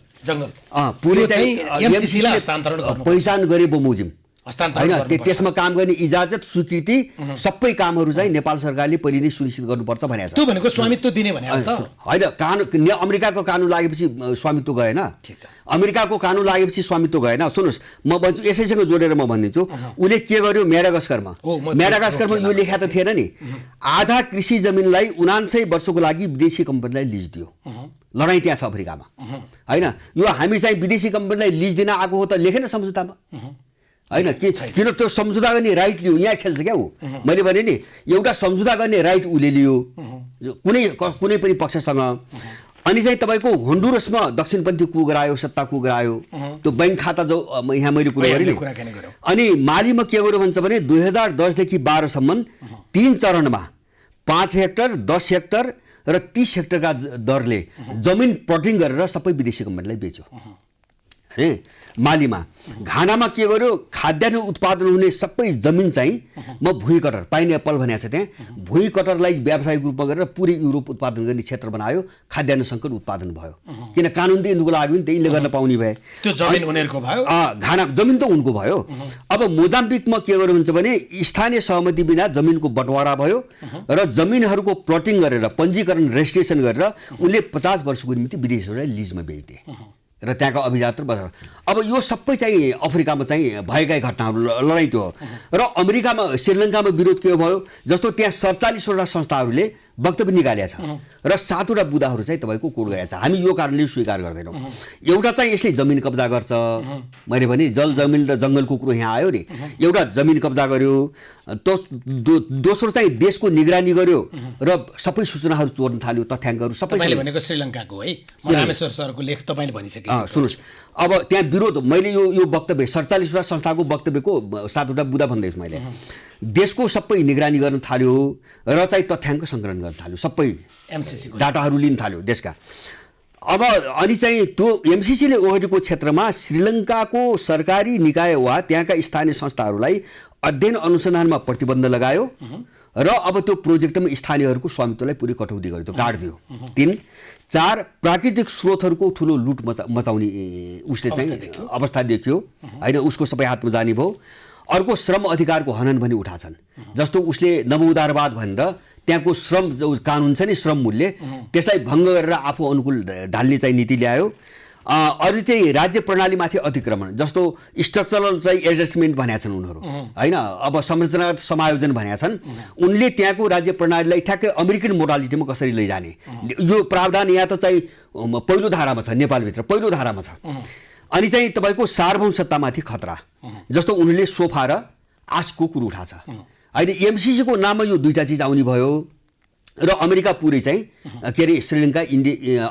पुरै चाहिँ एमसिसीलाई हस्तान्तरण गर्नु, पहिचान गरे बमोजिम होइन, त्यसमा काम गर्ने इजाजत स्वीकृति सबै कामहरू चाहिँ नेपाल सरकारले पहिले नै सुनिश्चित गर्नुपर्छ भनेको छ। त्यो भनेको स्वामित्व दिने भने होइन, कानुन अमेरिकाको कानुन लागेपछि स्वामित्व गएन, अमेरिकाको कानुन लागेपछि स्वामित्व गएन। सुन्नुहोस्, म भन्छु यसैसँग जोडेर म भनिदिन्छु, उसले के गर्यो मेडागास्करमा यो लेखा त थिएन नि, आधा कृषि जमिनलाई 79 वर्षको लागि विदेशी कम्पनीलाई लिज दियो। लडाइँ त्यहाँ छ अफ्रिकामा होइन। यो हामी चाहिँ विदेशी कम्पनीलाई लिज दिन आएको हो त लेखेन सम्झौतामा होइन। किन त्यो सम्झौता गर्ने राइट लियो, यहाँ खेल्छ क्या ऊ। मैले भने नि एउटा सम्झौता गर्ने राइट उसले लियो कुनै पनि पक्षसँग। अनि चाहिँ तपाईँको होन्डुरसमा दक्षिणपन्थी कु गरायो, सत्ता कु गरायो, त्यो बैंक खाता जो यहाँ मैले कुरा गरेँ नि। अनि मालीमा के गर्यो भन्छ भने 2010 देखि 12 सम्म 3 चरणमा 5 हेक्टर, 10 हेक्टर र 30 हेक्टरका दरले जमिन प्लटिङ गरेर सबै विदेशी कम्पनीलाई बेच्यो है। मालीमा घानामा के गर्यो, खाद्यान्न उत्पादन हुने सबै जमिन चाहिँ म भुइँ कटर, पाइनएप्पल भनेको छ त्यहाँ, भुइँ कटरलाई व्यावसायिक रूपमा गरेर पुरै युरोप उत्पादन गर्ने क्षेत्र बनायो। खाद्यान्न सङ्कट उत्पादन भयो, किन कानुन त यिनीहरूको लाग्यो नि, त्यहीले गर्न पाउने भए। त्यो जमिन उनीहरूको भयो, घाना जमिन त उनको भयो। अब मोजाम्बिकमा के गर्यो भन्छ भने स्थानीय सहमति बिना जमिनको बँटवारा भयो र जमिनहरूको प्लटिङ गरेर पञ्जीकरण रेजिस्ट्रेसन गरेर उनले 50 वर्षको निम्ति विदेशीहरूलाई लिजमा बेचिदिए र त्यहाँका अभिजात बजार। अब यो सबै चाहिँ अफ्रिकामा चाहिँ भएकै घटनाहरू लडाइँ त्यो हो। र अमेरिकामा, श्रीलङ्कामा विरोध के भयो, जस्तो त्यहाँ 47वटा संस्थाहरूले वक्तव्य निकालेका छ र 7वटा बुदाहरू चाहिँ तपाईँको कोड गरेका छ। हामी यो कारणले स्वीकार गर्दैनौँ। एउटा चाहिँ यसले जमिन कब्जा गर्छ, मैले भने जल जमिन र जङ्गलको कुरो यहाँ आयो नि, एउटा जमिन कब्जा गर्यो, दोस्रो चाहिँ देशको निगरानी गर्यो र सबै सूचनाहरू चोर्न थाल्यो, तथ्याङ्कहरू सबै। मैले भनेको श्रीलङ्काको है, रामेश्वर सरको लेख तपाईँले भनिसकेको। सुन्नुहोस्, अब त्यहाँ विरोध, मैले यो वक्तव्य 47वटा संस्थाको वक्तव्यको 7वटा बुदा भन्दैछु मैले। देशको सबै निगरानी गर्न थाल्यो र चाहिँ तथ्याङ्क सङ्कलन गर्न थाल्यो, सबै एमसिसी डाटाहरू लिन थाल्यो देशका। अब अनि चाहिँ त्यो एमसिसीले ओगटेको क्षेत्रमा श्रीलङ्काको सरकारी निकाय वा त्यहाँका स्थानीय संस्थाहरूलाई अध्ययन अनुसन्धानमा प्रतिबन्ध लगायो र अब त्यो प्रोजेक्टमा स्थानीयहरूको स्वामित्वलाई पुरै कटौती गर्यो, त्यो काट दियो। 4 प्राकृतिक स्रोतहरूको ठुलो लुट मचाउने उसले चाहिँ अवस्था देखियो होइन, उसको सबै हातमा जाने भयो। अर्को श्रम अधिकारको हनन पनि उठाछन्, जस्तो उसले नवउदारवाद भनेर त्यहाँको श्रम जो कानुन छ नि, श्रम मूल्य, त्यसलाई भङ्ग गरेर आफू अनुकूल ढाल्ने चाहिँ नीति ल्यायो। अरू चाहिँ राज्य प्रणालीमाथि अतिक्रमण, जस्तो स्ट्रक्चरल चाहिँ एडजस्टमेन्ट भनेका छन् उनीहरू होइन, अब संरचनागत समायोजन भनेका छन्। उनले त्यहाँको राज्य प्रणालीलाई ठ्याक्कै अमेरिकन मोडालिटीमा कसरी लैजाने, यो प्रावधान यहाँ त चाहिँ पहिलो धारामा छ, नेपालभित्र पहिलो धारामा छ। अनि चाहिँ तपाईँको सार्वभौम सत्तामाथि खतरा, जस्तो उनीहरूले सोफा र आशको कुरो उठाछ होइन। एमसिसीको नाममा यो दुईवटा चिज आउने भयो र अमेरिका पुरै चाहिँ के अरे श्रीलङ्का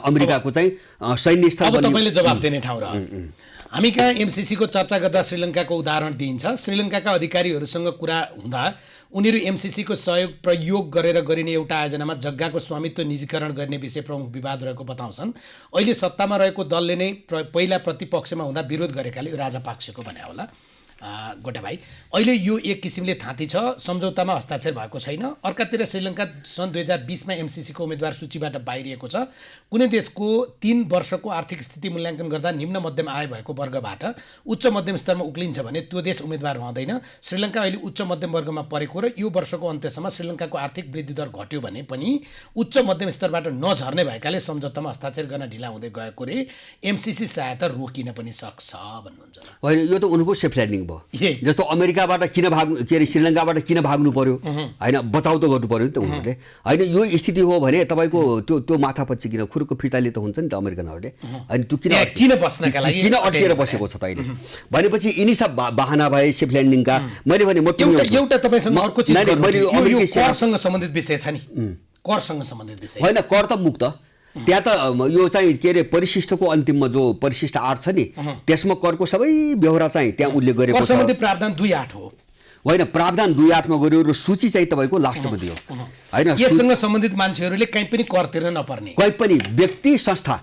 अमेरिकाको चाहिँ सैन्य स्थल। अब तपाईँले जवाब दिने ठाउँ रह्यो। हामी कहाँ एमसिसीको चर्चा गर्दा श्रीलङ्काको उदाहरण दिइन्छ। श्रीलङ्काका अधिकारीहरूसँग कुरा हुँदा उनीहरू एमसिसीको सहयोग प्रयोग गरेर गरिने एउटा आयोजनामा जग्गाको स्वामित्व निजीकरण गर्ने विषय प्रमुख विवाद रहेको बताउँछन्। अहिले सत्तामा रहेको दलले नै पहिला प्रतिपक्षमा हुँदा विरोध गरेकाले यो राजापाक्सेको भने होला। गोटा भाइ, अहिले यो एक किसिमले थाँती छ, सम्झौतामा हस्ताक्षर भएको छैन। अर्कातिर श्रीलङ्का सन् 2020मा एमसिसीको उम्मेदवार सूचीबाट बाहिरिएको छ। कुनै देशको 3 वर्षको आर्थिक स्थिति मूल्याङ्कन गर्दा निम्न मध्यम आय भएको वर्गबाट उच्च मध्यम स्तरमा उक्लिन्छ भने त्यो देश उम्मेदवार रहँदैन। श्रीलङ्का अहिले उच्च मध्यम वर्गमा परेको र यो वर्षको अन्त्यसम्म श्रीलङ्काको आर्थिक वृद्धि दर घट्यो भने पनि उच्च मध्यम स्तरबाट नझर्ने भएकाले सम्झौतामा हस्ताक्षर गर्न ढिला हुँदै गएको रे एमसिसी सहायता रोकिन पनि सक्छ भन्नुहुन्छ। होइन, यो त उनको सेफ ल्यान्डिङ भयो। जस्तो अमेरिकाबाट किन भाग्नु, के अरे श्रीलङ्काबाट किन भाग्नु पर्यो होइन, बचाउ त गर्नु पर्यो नि त उनीहरूले होइन। यो स्थिति हो भने तपाईँको त्यो माथापछि किन खुरको फिर्ताले त हुन्छ नि त अमेरिकनहरूले। अनि त्यो किन बस्नका लागि किन अड्किएर बसेको छ त अहिले भनेपछि यिनी सब बाहना भए सेफ ल्यान्डिङका। मैले भने एउटा तपाईँसँग अर्को चिज करसँग सम्बन्धित विषय छ नि, करसँग सम्बन्धित विषय होइन, कर त मुक्त त्यहाँ त यो चाहिँ के अरे परिशिष्टको अन्तिममा जो परिशिष्ट 8 छ नि, त्यसमा करको सबै बेहोरा चाहिँ त्यहाँ उल्लेख गरेको छ। प्रावधान 2.8 हो होइन, प्रावधान 2.8 मा गर्यो र सूची चाहिँ तपाईँको लास्टमा दियो होइन। यससँग सम्बन्धित मान्छेहरूले कहीँ पनि कर तिर्न नपर्ने, कहीँ पनि व्यक्ति संस्था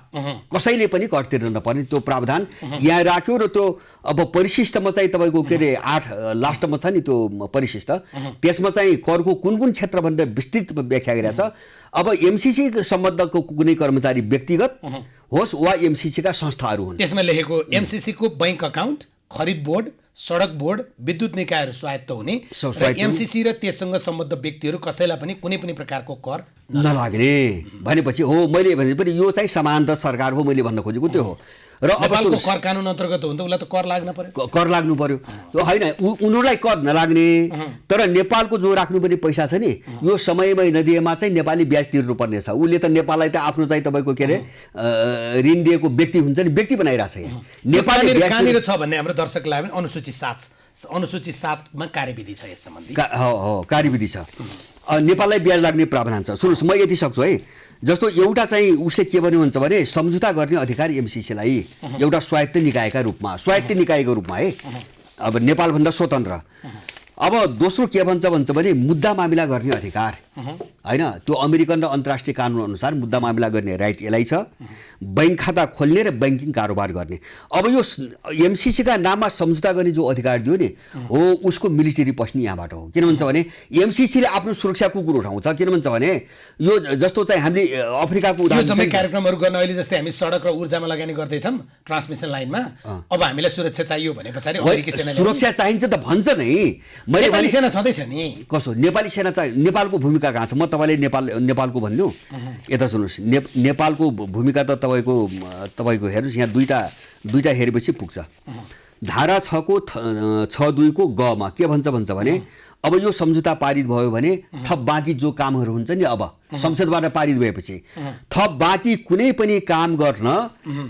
कसैले पनि कर तिर्न नपर्ने त्यो प्रावधान यहाँ राख्यो। र त्यो अब परिशिष्टमा चाहिँ तपाईँको के अरे 8 लास्टमा छ नि त्यो परिशिष्ट, त्यसमा चाहिँ करको कुन कुन क्षेत्र भनेर विस्तृत व्याख्या गरेको छ। अब एमसिसी सम्बन्धको कुनै कर्मचारी व्यक्तिगत होस् वा एमसिसीका संस्थाहरू हुन्, त्यसमा लेखेको एमसिसीको बैंक अकाउन्ट, खरिद बोर्ड, सडक बोर्ड, विद्युत निकायहरू स्वायत्त हुने र एमसिसी र त्यससँग सम्बद्ध व्यक्तिहरू कसैलाई पनि कुनै पनि प्रकारको कर नलाग्ने भनेपछि हो। मैले भने पनि यो चाहिँ समानान्तर सरकार हो मैले भन्न खोजेको त्यो हो। र नेपालको कर कानुन अन्तर्गत हो भने त उसलाई त कर लाग्न पर्यो, कर लाग्नु पर्यो होइन। उनीहरूलाई कर नलाग्ने, तर नेपालको जो राख्नुपर्ने पैसा छ नि यो समयमै नदिएमा चाहिँ नेपाली ब्याज तिर्नुपर्ने छ। उसले त नेपाललाई त आफ्नो चाहिँ तपाईँको के अरे ऋण दिएको व्यक्ति हुन्छ नि, व्यक्ति बनाइरहेको छ यहाँ। नेपाली कहाँनिर छ भन्ने हाम्रो दर्शकलाई पनि अनुसूची 7 मा कार्यविधि छ यस सम्बन्धी। कार्यविधि छ, नेपाललाई ब्याज लाग्ने प्रावधान छ। सुन्नुहोस्, म यति सक्छु है। जस्तो एउटा चाहिँ उसले के भन्यो भन्छ भने सम्झौता गर्ने अधिकार एमसिसीलाई एउटा स्वायत्त निकायका रूपमा है, अब नेपालभन्दा स्वतन्त्र। अब दोस्रो के भन्छ भने मुद्दा मामिला गर्ने अधिकार होइन, त्यो अमेरिकन र अन्तर्राष्ट्रिय कानुन अनुसार मुद्दा मामिला गर्ने राइट यसलाई छ। बैंक खाता खोल्ने र ब्याङ्किङ कारोबार गर्ने। अब यो एमसिसीका नाममा सम्झौता गर्ने जो अधिकार दियो नि हो उसको मिलिट्री पस्ने यहाँबाट हो। किन भन्छ भने एमसिसीले आफ्नो सुरक्षाको कुरो उठाउँछ। किन भन्छ भने यो जस्तो चाहिँ हामीले अफ्रिकाको उदाहरण जम्मै कार्यक्रमहरू गर्न अहिले जस्तै हामी सडक र ऊर्जामा लगानी गर्दैछौँ ट्रान्समिसन लाइनमा, अब हामीलाई सुरक्षा चाहियो भने पछाडि अमेरिकी सेना सुरक्षा चाहिन्छ त भन्छ नै। नेपाली सेना छँदैछ नि, कसो नेपाली सेना चाहिँ नेपालको भूमिका कहाँ छ? म तपाईँले नेपालको भन्नु यता सुन्नुहोस्, नेपालको भूमिका त तपाईँको हेर्नुहोस् यहाँ दुईटा हेरेपछि पुग्छ। धारा 6 को गमा के भन्छ भने अब यो सम्झौता पारित भयो भने थप बाँकी जो कामहरू हुन्छ नि अब संसदबाट पारित भएपछि थप बाँकी कुनै पनि काम गर्न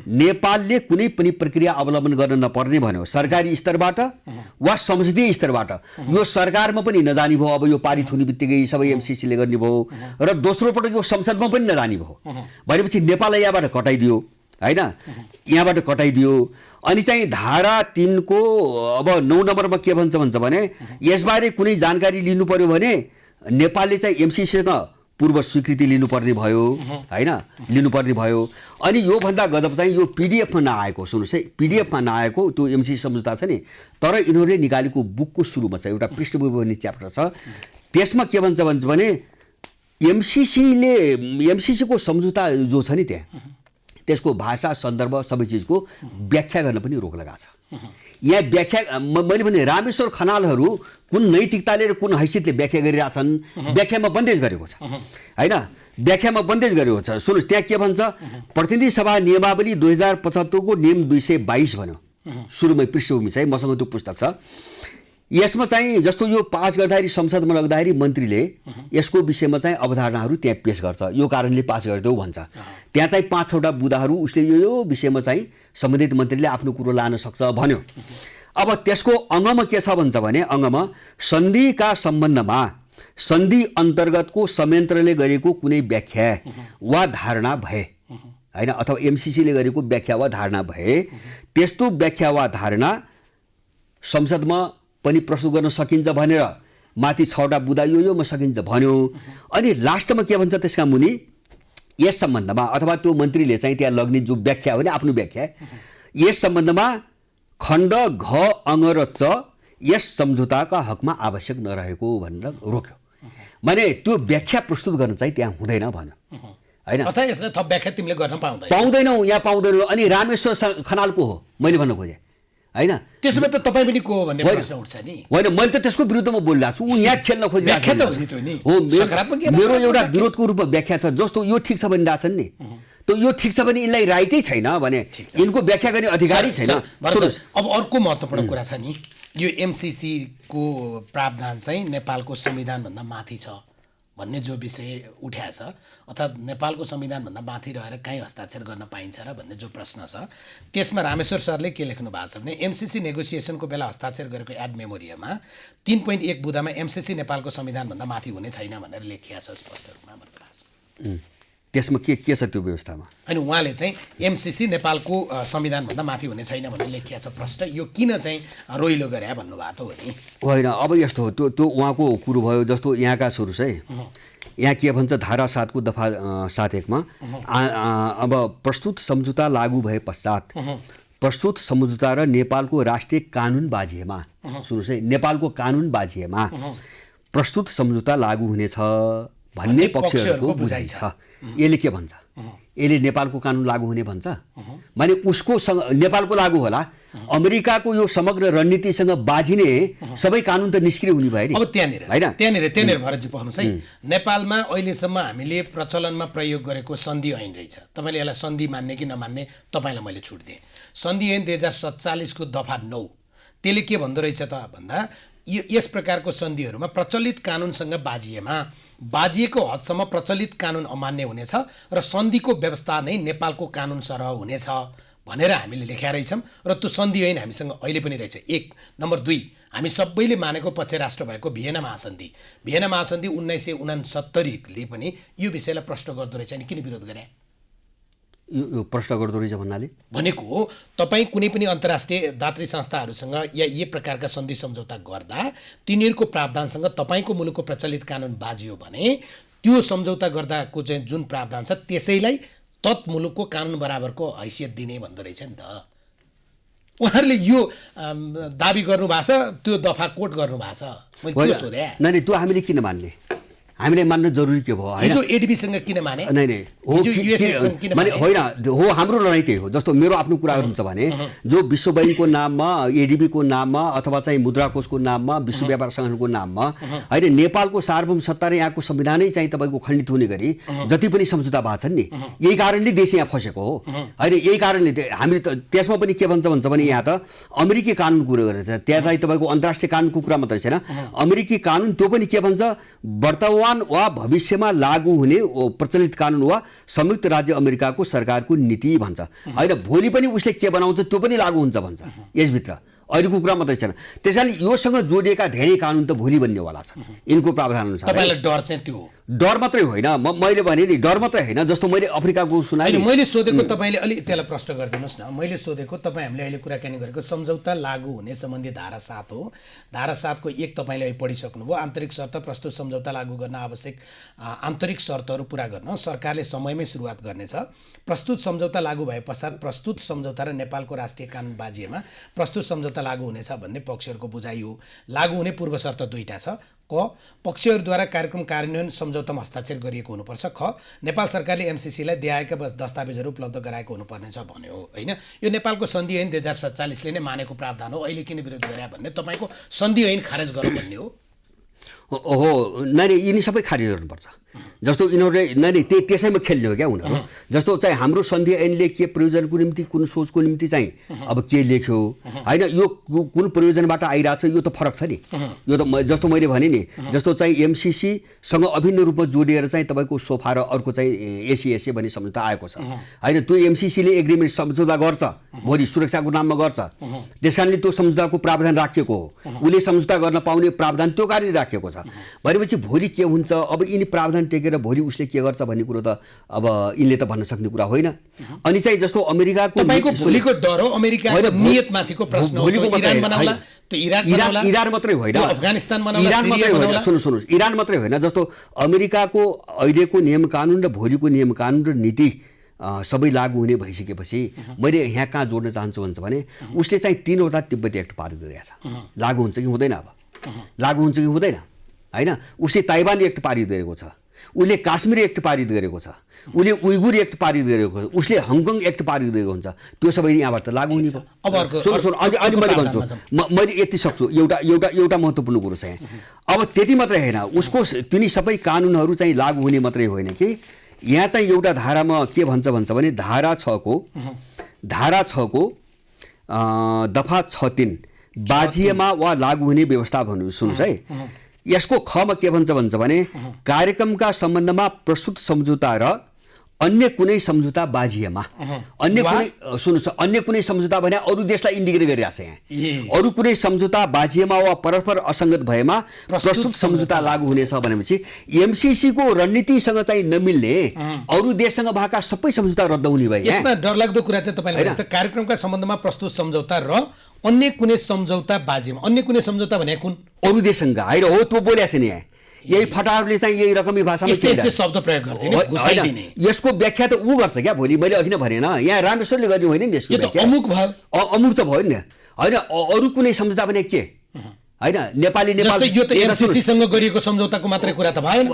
नेपालले कुनै पनि प्रक्रिया अवलम्बन गर्न नपर्ने भन्यो। सरकारी स्तरबाट वा संसदीय स्तरबाट यो सरकारमा पनि नजाने भयो। अब यो पारित हुने बित्तिकै सबै एमसिसीले गर्ने भयो र दोस्रो पटक यो संसदमा पनि नजाने भयो भनेपछि नेपाललाई यहाँबाट कटाइदियो होइन, यहाँबाट कटाइदियो। अनि चाहिँ धारा 3 को अब 9 नम्बरमा के भन्छ भने यसबारे कुनै जानकारी लिनु पर्यो भने नेपालले चाहिँ एमसिसीसँग पूर्व स्वीकृति लिनुपर्ने भयो होइन, लिनुपर्ने भयो। अनि योभन्दा गजब चाहिँ यो पिडिएफमा नआएको, सुन्नुहोस् है, पिडिएफमा नआएको त्यो एमसिसी सम्झौता छ नि, तर यिनीहरूले निकालेको बुकको सुरुमा छ एउटा पृष्ठभूमि भन्ने च्याप्टर छ। त्यसमा के भन्छ भने एमसिसीको सम्झौता जो छ नि त्यहाँ त्यसको भाषा सन्दर्भ सबै चिजको व्याख्या गर्न पनि रोक लगाएको छ। यहाँ व्याख्या मैले भने रामेश्वर खनालहरू कुन नैतिकताले र कुन हैसियतले व्याख्या गरिरहेछन्, व्याख्यामा बन्देज गरेको छ होइन, व्याख्यामा बन्देज गरेको छ। सुन्नुहोस् त्यहाँ के भन्छ, प्रतिनिधि सभा नियमावली 2075 को नियम 222 भन्यो सुरुमै पृष्ठभूमि चाहिँ मसँग त्यो पुस्तक छ। यसमा चाहिँ जस्तो यो पास गर्दाखेरि संसदमा लग्दाखेरि मन्त्रीले यसको विषयमा चाहिँ अवधारणाहरू त्यहाँ पेश गर्छ, यो कारणले पास गरिदेऊ भन्छ। त्यहाँ चाहिँ 5-6वटा बुँदाहरू उसले यो विषयमा चाहिँ सम्बन्धित मन्त्रीले आफ्नो कुरो लान सक्छ भन्यो। अब त्यसको अङ्गमा के छ भन्छ भने अङ्गमा सन्धिका सम्बन्धमा सन्धि अन्तर्गतको संयन्त्रले गरेको कुनै व्याख्या वा धारणा भए होइन, अथवा एमसिसीले गरेको व्याख्या वा धारणा भए त्यस्तो व्याख्या वा धारणा संसदमा पनि प्रस्तुत गर्न सकिन्छ भनेर माथि 6वटा बुँदा योमा सकिन्छ भन्यो। अनि लास्टमा के भन्छ त्यसका मुनि यस सम्बन्धमा अथवा त्यो मन्त्रीले चाहिँ त्यहाँ लग्ने जो व्याख्या हो नि आफ्नो व्याख्या यस सम्बन्धमा खण्ड घ अङ र च यस सम्झौताका हकमा आवश्यक नरहेको भनेर रोक्यो। माने त्यो व्याख्या प्रस्तुत गर्न चाहिँ त्यहाँ हुँदैन भन्यो होइन, अथवा यसले थप व्याख्या तिमीले गर्न पाउँदैनौ यहाँ पाउँदैनौ। अनि रामेश्वर खनालको हो मैले भन्न खोजेँ होइन, त्यसमा त तपाईँ पनि को हो भन्ने प्रश्न उठ्छ नि। होइन मैले त त्यसको विरुद्धमा बोलिरहेको छु, ऊ यहाँ खेल्न खोजिरहेको हो। मेरो एउटा विरोधको रूपमा व्याख्या छ, जस्तो यो ठिक छ भनिरहेछन् नि, त यो ठिक छ भने यिनलाई राइटै छैन भने यिनको व्याख्या गर्ने अधिकारी छैन। अब अर्को महत्त्वपूर्ण कुरा छ नि, यो एमसिसीको प्रावधान चाहिँ नेपालको संविधानभन्दा माथि छ भन्ने जो विषय उठ्या छ, अर्थात् नेपालको संविधानभन्दा माथि रहेर कहीँ हस्ताक्षर गर्न पाइन्छ र भन्ने जो प्रश्न छ त्यसमा रामेश्वर सरले के लेख्नु भएको छ भने एमसिसी नेगोसिएसनको बेला हस्ताक्षर गरेको एड मेमोरियममा 3.1 बुँदामा एमसिसी नेपालको संविधानभन्दा माथि हुने छैन भनेर लेखिया छ स्पष्ट रूपमा भन्नुभएको छ। त्यसमा के छ त्यो व्यवस्थामा? अनि उहाँले चाहिँ एमसिसी नेपालको संविधानभन्दा माथि हुने छैन भनेर लेखिया छ प्रश्न, यो किन चाहिँ रोइलो गरे भन्नुभएको हो नि? होइन अब यस्तो हो, त्यो उहाँको कुरो भयो। जस्तो यहाँका सुरुस है, यहाँ के भन्छ धारा 7 को दफा 7(1) अब प्रस्तुत सम्झौता लागू भए पश्चात प्रस्तुत सम्झौता र नेपालको राष्ट्रिय कानुन बाजिएमा, सुन्नुहोस् है, नेपालको कानुन बाजिएमा प्रस्तुत सम्झौता लागू हुनेछ भन्ने पक्षहरूको बुझाइ छ। यसले के भन्छ, यसले नेपालको कानुन लागू हुने भन्छ, माने उसको नेपालको लागू होला, अमेरिकाको यो समग्र रणनीतिसँग बाजिने सबै कानुन त निष्क्रिय हुने भयो नि। अब त्यहाँनिर भरतजी पढ्नुहोस् है, नेपालमा अहिलेसम्म हामीले प्रचलनमा प्रयोग गरेको सन्धि ऐन रहेछ। तपाईँले यसलाई सन्धि मान्ने कि नमान्ने तपाईँलाई मैले छुट दिएँ। सन्धि ऐन 2047 को दफा 9 त्यसले के भन्दो रहेछ त भन्दा यस प्रकारको सन्धिहरूमा प्रचलित कानुनसँग बाजिएको हदसम्म प्रचलित कानुन अमान्य हुनेछ र सन्धिको व्यवस्था नै नेपालको कानुन सरह हुनेछ भनेर हामीले लेखेका रहेछौँ र त्यो सन्धि ऐन हामीसँग अहिले पनि रहेछ। 1 नम्बर 2 हामी सबैले मानेको पक्ष राष्ट्र भएको भियना महासन्धि 1969ले पनि यो विषयलाई प्रश्न गर्दो रहेछ। अनि किन विरोध गरे? यो प्रश्न गर्दो रहेछ भन्नाले भनेको तपाईँ कुनै पनि अन्तर्राष्ट्रिय दात्री संस्थाहरूसँग या यी प्रकारका सन्धि सम्झौता गर्दा तिनीहरूको प्रावधानसँग तपाईँको मुलुकको प्रचलित कानुन बाजियो भने त्यो सम्झौता गर्दाको चाहिँ जुन प्रावधान छ त्यसैलाई तत् मुलुकको कानुन बराबरको हैसियत दिने भन्दो रहेछ नि त। उहाँहरूले यो दाबी गर्नुभएको छ, त्यो दफा कोट गर्नुभएको छ। मैले त्यो सोधेँ नै त्यो हामीले किन मान्ने, हामीलाई मान्न जरुरी के भयो? हिजो एडीबीसँग किन माने? नै माने होइन हो, हाम्रो लडाइँ त्यही हो। जस्तो मेरो आफ्नो कुरा गर्नुहुन्छ भने जो विश्व बैंकको नाममा, एडीबीको नाममा अथवा चाहिँ मुद्रा कोषको नाममा, विश्व व्यापार सङ्गठनको नाममा होइन नेपालको सार्वभौम सत्ता र यहाँको संविधानै चाहिँ तपाईँको खण्डित हुने गरी जति पनि सम्झौता भएको छन् नि, यही कारणले देश यहाँ फसेको हो होइन। यही कारणले हामी त त्यसमा पनि के भन्छ भने यहाँ त अमेरिकी कानुन कुरो गरेको छ, त्यहाँ चाहिँ तपाईँको अन्तर्राष्ट्रिय कानुनको कुरा मात्रै छैन, अमेरिकी कानुन त्यो पनि के भन्छ वर्तमान वा भविष्यमा लागू हुने प्रचलित कानुन वा संयुक्त राज्य अमेरिकाको सरकारको नीति भन्छ होइन। भोलि पनि उसले के बनाउँछ त्यो पनि लागू हुन्छ भन्छ यसभित्र, अहिलेको कुरा मात्रै छैन। त्यसैले योसँग जोडिएका धेरै कानुन त भोलि बन्नेवाला छ यिनको प्रावधान अनुसार। तपाईँलाई डर चाहिँ त्यो डर मात्रै होइन, मैले भने नि डर मात्रै होइन। जस्तो मैले अफ्रिकाको सुनाएँ, मैले सोधेको तपाईँले अलि त्यसलाई प्रश्न गरिदिनुहोस् न। मैले सोधेको तपाईँ हामीले अहिले कुराकानी गरेको सम्झौता लागू हुने सम्बन्धी धारा 7 हो। धारा 7 को 1 तपाईँले अहिले पढिसक्नुभयो। आन्तरिक शर्त प्रस्तुत सम्झौता लागू गर्न आवश्यक आन्तरिक शर्तहरू पुरा गर्न सरकारले समयमै सुरुवात गर्नेछ। प्रस्तुत सम्झौता लागू भए पश्चात प्रस्तुत सम्झौता र नेपालको राष्ट्रिय कानुन बाजिएमा प्रस्तुत सम्झौता लागू हुनेछ भन्ने पक्षहरूको बुझाइ हो। लागू हुने पूर्व शर्त 2टा छ, पक्षहरूद्वारा कार्यक्रम कार्यान्वयन सम्झौतामा हस्ताक्षर गरिएको हुनुपर्छ। ख नेपाल सरकारले एमसिसीलाई देहायका दस्तावेजहरू उपलब्ध गराएको हुनुपर्नेछ भन्यो होइन। यो नेपालको सन्धि ऐन 2047ले नै मानेको प्रावधान हो, अहिले किन विरोध गरे भन्ने तपाईँको सन्धि ऐन खारेज गर्नु भन्ने हो। हो नानी यिनी सबै खारिज गर्नुपर्छ। जस्तो यिनीहरूले नानी त्यसैमा खेल्ने हो क्या उनीहरू। जस्तो चाहिँ हाम्रो सन्धि ऐनले के प्रयोजनको निम्ति कुन सोचको निम्ति चाहिँ अब के लेख्यो होइन, यो कुन प्रयोजनबाट आइरहेको छ यो त फरक छ नि। यो त जस्तो मैले भने नि, जस्तो चाहिँ एमसिसीसँग अभिन्न रूपमा जोडिएर चाहिँ तपाईँको सोफा र अर्को चाहिँ एसिएसए भन्ने सम्झौता आएको छ होइन। त्यो एमसिसीले एग्रिमेन्ट सम्झौता गर्छ, भोलि सुरक्षाको नाममा गर्छ, त्यस कारणले त्यो सम्झौताको प्रावधान राखिएको हो। उसले सम्झौता गर्न पाउने प्रावधान त्यो कारणले राखिएको छ भनेपछि भोलि के हुन्छ, अब यिनी प्रावधान टेकेर भोलि उसले के गर्छ भन्ने कुरो त अब यिनले त भन्न सक्ने कुरा होइन। अनि चाहिँ जस्तो अमेरिकाको तपाईँको भोलिको डर हो, अमेरिकाको नियतमाथिको प्रश्न हो। इरान बनाउला, त्यो इरान मात्रै होइन, अफगानिस्तान बनाउला, इरान मात्रै होइन, सुन्नुहोस् इरान मात्रै होइन। जस्तो अमेरिकाको अहिलेको नियम कानुन र भोलिको नियम कानुन र नीति सबै लागू हुने भइसकेपछि मैले यहाँ कहाँ जोड्न चाहन्छु भन्छ भने उसले चाहिँ 3वटा तिब्बती एक्ट पारित गरेको छ। लागू हुन्छ कि हुँदैन, अब लागू हुन्छ कि हुँदैन होइन। उसले ताइवान एक्ट पारित गरेको छ, उसले काश्मीर एक्ट पारित गरेको छ, उसले उइगुर एक्ट पारित गरेको छ, उसले हङकङ एक्ट पारित गरेको हुन्छ। त्यो सबै यहाँबाट त लागू हुने भयो। अनि मैले भन्छु मैले यति सक्छु, एउटा महत्त्वपूर्ण कुरो छ यहाँ। अब त्यति मात्रै होइन, उसको तिनी सबै कानुनहरू चाहिँ लागू हुने मात्रै होइन कि यहाँ चाहिँ एउटा धारामा के भन्छ भने धारा 6 को दफा 6(3) बाझिएमा वा लागू हुने व्यवस्था भन्नु सुन्नुहोस् है। यसको खमा के भन्छ भने कार्यक्रमका सम्बन्धमा प्रस्तुत सम्झौता र अन्य कुनै सम्झौता बाझिएमा, अन्य कुनै सम्झौता भने अरू देशलाई इन्डिकेट गरिरहेको छ यहाँ। अरू कुनै सम्झौता बाझिएमा वा परस्पर असङ्गत भएमा प्रस्तुत सम्झौता लागू हुनेछ भनेपछि एमसिसीको रणनीतिसँग चाहिँ नमिल्ने अरू देशसँग भएका सबै सम्झौता रद्द हुने भयो। यसमा डरलाग्दो कुरा चाहिँ तपाईँले कार्यक्रमका सम्बन्धमा प्रस्तुत सम्झौता र अन्य कुनै सम्झौता बाझिएमा, अन्य कुनै सम्झौता भने कुन अरू देशसँग होइन हो, त्यो बोलेको छ नि यहाँ। यही फटाहरूले चाहिँ यही रकमी भाषामा शब्द प्रयोग गर्दिने, यसको व्याख्या त ऊ गर्छ क्या। भोलि मैले अघि नै भनेन यहाँ रामेश्वरले गर्ने होइन नि यसको व्याख्या, अमुक भयो अमुक त भयो नि होइन। अरू कुनै सम्झौता भने के होइन, नेपाल यो त एमसिसीसँग गरिएको सम्झौताको मात्रै कुरा त भएन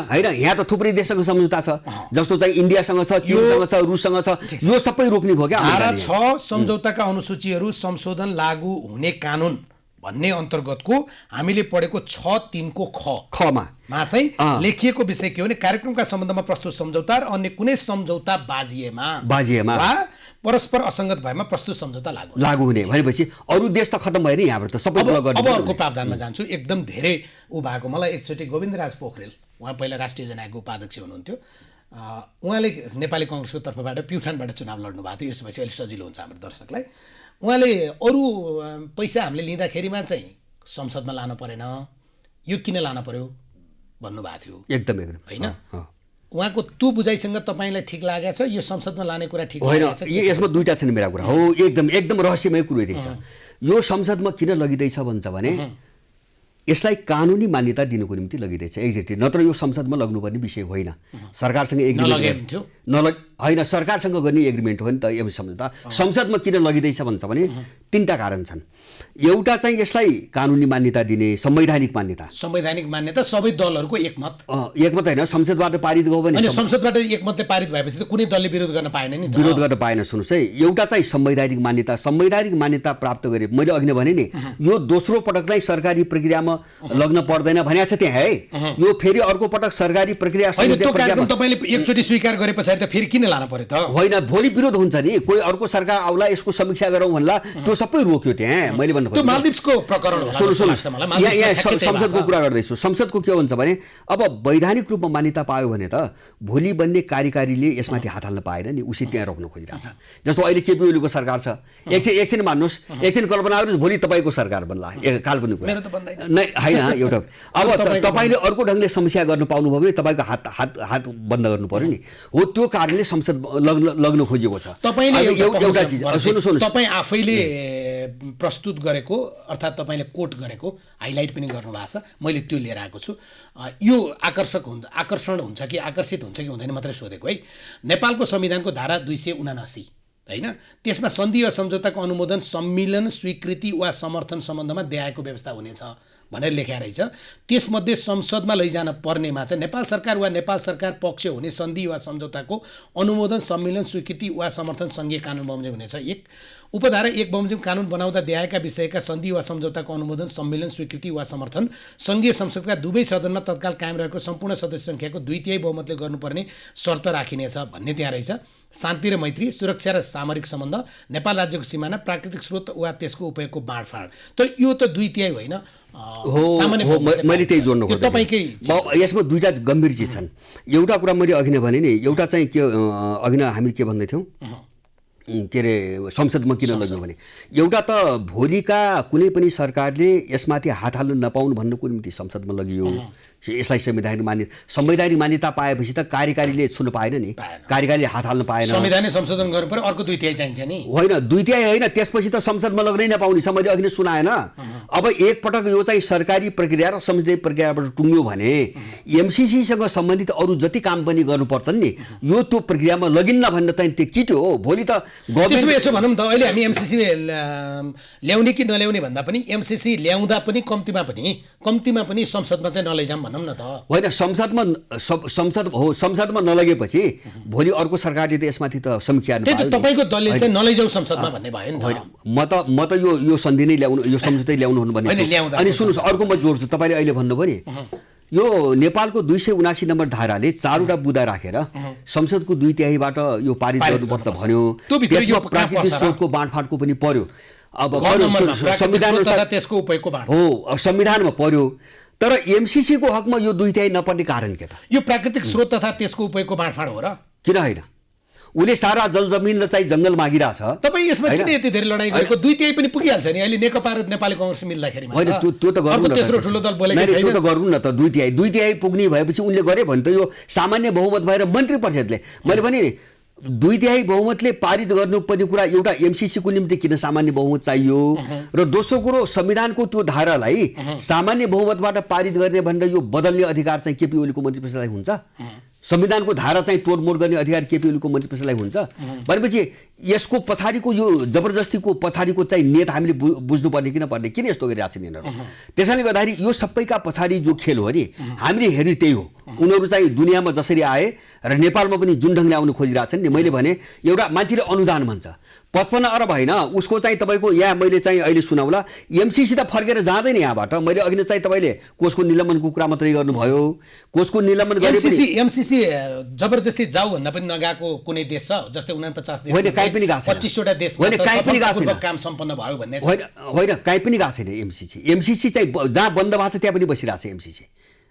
होइन। यहाँ त थुप्रै देशसँग सम्झौता छ, जस्तो चाहिँ इन्डियासँग छ, चीनसँग छ, रुससँग छ, यो सबै रोक्ने भयो क्या। धारा 6 सम्झौताका अनुसूचीहरू संशोधन लागू हुने कानुन भन्ने अन्तर्गतको हामीले पढेको 6(3) को खमा चाहिँ लेखिएको विषय के हो भने कार्यक्रमका सम्बन्धमा प्रस्तुत सम्झौता र अन्य कुनै सम्झौता बाझिएमा वा परस्पर असङ्गत भएमा प्रस्तुत सम्झौता लागू हुने भनेपछि अरू देश त खत्तम भयो नि यहाँबाट त सबै। अब अर्को प्रावधानमा जान्छु, एकदम धेरै भएको मलाई एकचोटि गोविन्दराज पोखरेल, उहाँ पहिला राष्ट्रिय जनाएको उपाध्यक्ष हुनुहुन्थ्यो, उहाँले नेपाली कङ्ग्रेसको तर्फबाट प्युठानबाट चुनाव लड्नु भएको थियो। यसपछि अलिक सजिलो हुन्छ हाम्रो दर्शकलाई। उहाँले अरू पैसा हामीले लिँदाखेरिमा चाहिँ संसदमा लानु परेन, यो किन लानु पर्यो भन्नुभएको थियो। एकदम होइन, उहाँको त्यो बुझाइसँग तपाईँलाई ठिक लागेको छ? यो संसदमा लाने कुरा ठिक लागेको छ? यसमा दुईटा छन् मेरा कुरा। हो एकदम रहस्यमय कुरो यति छ। यो संसदमा किन लगिँदैछ भन्छ भने यसलाई कानुनी मान्यता दिनुको निम्ति लगिँदैछ एक्ज्याक्टली, नत्र यो संसदमा लग्नुपर्ने विषय होइन। सरकारसँग एग्रिमेन्ट होइन, सरकारसँग गर्ने एग्रिमेन्ट हो नि त यो सम्झौता। संसदमा किन लगिँदैछ भन्छ भने 3टा कारण छन्। एउटा चाहिँ यसलाई कानुनी मान्यता दिने संवैधानिक मान्यता सबै दलहरूको एकमत होइन, संसदबाट पारित गयो भने संसदबाट एकमतले पारित भएपछि त कुनै दलले विरोध गर्न पाएन नि, विरोध गर्न पाएन। सुन्नुहोस् है, एउटा चाहिँ संवैधानिक मान्यता प्राप्त गरे, मैले अघि नै भने नि यो दोस्रो पटक चाहिँ सरकारी प्रक्रियामा लग्न पर्दैन भनेको छ त्यहाँ है। यो फेरि अर्को पटक सरकारी प्रक्रिया तपाईँले एकचोटि स्वीकार गरे पछाडि त फेरि किन लानु पर्यो त? होइन, भोलि विरोध हुन्छ नि, कोही अर्को सरकार आउला यसको समीक्षा गरौँ भन्ला, त्यो सबै रोक्यो त्यहाँ। मैले भन्नु त्यो मालदिप्सको प्रकरण होला। यहाँ संसदको कुरा गर्दैछु। संसदको के हुन्छ भने अब वैधानिक रूपमा मान्यता पायो भने त भोलि बन्ने कार्यकारीले यसमाथि हात हाल्न पाएन नि, उसी त्यहाँ रोक्न खोजिरहेछ। जस्तो अहिले केपी ओलीको सरकार छ, एकछिन मान्नुहोस्, एकछिन कल्पना गर्नुहोस् भोलि तपाईँको सरकार बन्ला, काल्पनिक कुरा नै होइन। एउटा अब तपाईँले अर्को ढङ्गले समस्या गर्नु पाउनुभयो भने तपाईँको हात बन्द गर्नु पर्यो नि। हो, त्यो कारणले संसद लग्न खोजिएको छ। तपाईँले एउटा चिज सुन्नुहोस्, तपाईँ आफैले प्रस्तुत गरेको अर्थात् तपाईँले कोट गरेको हाइलाइट पनि गर्नुभएको छ, मैले त्यो लिएर आएको छु। यो आकर्षण हुन्छ कि आकर्षित हुन्छ कि हुँदैन मात्रै सोधेको है। नेपालको संविधानको धारा 279 होइन, त्यसमा सन्धि वा सम्झौताको अनुमोदन, सम्मिलन, स्वीकृति वा समर्थन सम्बन्धमा देहायको व्यवस्था हुनेछ भनेर लेख्या रहेछ। त्यसमध्ये संसदमा लैजान पर्नेमा चाहिँ नेपाल सरकार वा नेपाल सरकार पक्ष हुने सन्धि वा सम्झौताको अनुमोदन, सम्मेलन, स्वीकृति वा समर्थन सङ्घीय कानुन बमोजिम हुनेछ। एक उपधारा 1 बमोजिम कानुन बनाउँदा देहाएका विषयका सन्धि वा सम्झौताको अनुमोदन, सम्मेलन, स्वीकृति वा समर्थन सङ्घीय संसदका दुवै सदनमा तत्काल कायम रहेको सम्पूर्ण सदस्य सङ्ख्याको 2/3 बहुमतले गर्नुपर्ने शर्त राखिनेछ भन्ने त्यहाँ रहेछ। शान्ति र मैत्री, सुरक्षा र सामरिक सम्बन्ध, नेपाल राज्यको सिमाना, प्राकृतिक स्रोत वा त्यसको उपयोगको बाँडफाँड। तर यो त 2/3 होइन, मैले त्यही जोड्नु खोजेँ। तपाईँकै यसमा दुईटा गम्भीर चिज छन्। एउटा कुरा मैले अघि नै भने नि, एउटा चाहिँ के अघि नै हामी के भन्दै थियौँ, के अरे संसदमा किन लग्यो भने एउटा त भोलिका कुनै पनि सरकारले यसमाथि हात हाल्न नपाउनु भन्नुको निम्ति संसदमा लगियो। यसलाई संवैधानिक मान्यता पाएपछि त कार्यकारीले छुन पाएन नि, कार्यकारीले हात हाल्न पाएन। संविधान संशोधन गर्नु पर्यो, अर्को 2/3 चाहिन्छ नि। होइन 2/3 होइन, त्यसपछि त संसदमा लग्नै नपाउने छ। मैले अघि नै सुनाएन। अब एकपटक यो चाहिँ सरकारी प्रक्रिया र संसदीय प्रक्रियाबाट टुङ्ग्यो भने एमसिसीसँग सम्बन्धित अरू जति काम पनि गर्नुपर्छन् नि, यो त्यो प्रक्रियामा लगिन्न भन्न चाहिँ त्यो किट्यो हो। भोलि त त्यसो यसो भनौँ त, अहिले हामी एमसिसी ल्याउने कि नल्याउने भन्दा पनि एमसिसी ल्याउँदा पनि कम्तीमा पनि संसदमा चाहिँ नलैजाम भनौँ न त। होइन, संसदमा नलगेपछि भोलि अर्को सरकारले त यसमाथि त समीक्षा गर्नु, तपाईँको दलले चाहिँ नलैजाऊ संसदमा भन्ने भयो नि त। म त यो सन्धि नै ल्याउनु, यो सम्झौतै ल्याउनु हुनु भन्ने। अनि सुन्नुहोस्, अर्को म जोड्छु। तपाईँले अहिले भन्नुभयो नि, यो नेपालको 279 नम्बर धाराले 4वटा बुँदा राखेर संसदको 2/3बाट यो पारित गर्नुपर्छ भन्यो। त्यसमा प्राकृतिक स्रोतको बाँडफाँडको पनि पर्यो। अब त्यसको उपयोगको बाँड हो, संविधानमा पर्यो। तर एमसिसीको हकमा यो 2/3 नपर्ने कारण के त? यो प्राकृतिक स्रोत तथा त्यसको उपयोगको बाँडफाँड हो र? किन होइन? उसले सारा जलजमिन र चाहिँ जङ्गल मागिरहेछ। तपाईँ यसमा किन यति धेरै लडाइँ गरेको? 2/3 पनि पुगिहाल्छ नि। अहिले नेकपा र नेपाली काङ्ग्रेस मिल्दाखेरि होइन, त्यो त गर्नु न, तेस्रो ठुलो दल बोलेको छैन। त्यो त गर्नु न त। 2/3 पुग्ने भएपछि उनले गरे भने त यो सामान्य बहुमत भएर मन्त्री परिषदले, मैले भने नि 2/3 बहुमतले पारित गर्नुपर्ने कुरा एउटा एमसिसीको निम्ति किन सामान्य बहुमत चाहियो, र दोस्रो कुरो संविधानको त्यो धारालाई सामान्य बहुमतबाट पारित गर्ने भनेर यो बदल्ने अधिकार चाहिँ केपी ओलीको मन्त्री परिषदलाई हुन्छ? संविधानको धारा चाहिँ तोडमोड गर्ने अधिकार केपी ओलीको मन्त्री परिषदलाई हुन्छ भनेपछि यसको पछाडिको यो जबरजस्तीको पछाडिको चाहिँ नेत हामीले बुझ्नुपर्ने किन यस्तो गरिरहेको छ यिनीहरू? त्यसैले गर्दाखेरि यो सबैका पछाडि जो खेल हो नि, हामीले हेर्ने त्यही हो। उनीहरू चाहिँ दुनियाँमा जसरी आए र नेपालमा पनि जुन ढङ्गले आउनु खोजिरहेछन् नि, मैले भने एउटा मान्छेले अनुदान भन्छ 55 अरब होइन, उसको चाहिँ तपाईँको यहाँ मैले चाहिँ अहिले सुनाउला, एमसिसी त फर्केर जाँदैन यहाँबाट। मैले अघि नै चाहिँ तपाईँले कोषको निलम्बनको कुरा मात्रै गर्नुभयो। कोषको निलम्बन गरेपछि एमसिसी जबरजस्ती जाऊ भन्दा पनि नगएको कुनै देश छ? जस्तै 49 देश, होइन कहीँ पनि गएको छैन। 25वटा देशमा सफलतापूर्वक काम सम्पन्न भयो भन्ने छ। होइन कहीँ पनि गएको छैन एमसिसी चाहिँ जहाँ बन्द भएको छ त्यहाँ पनि बसिरहेको छ एमसिसी।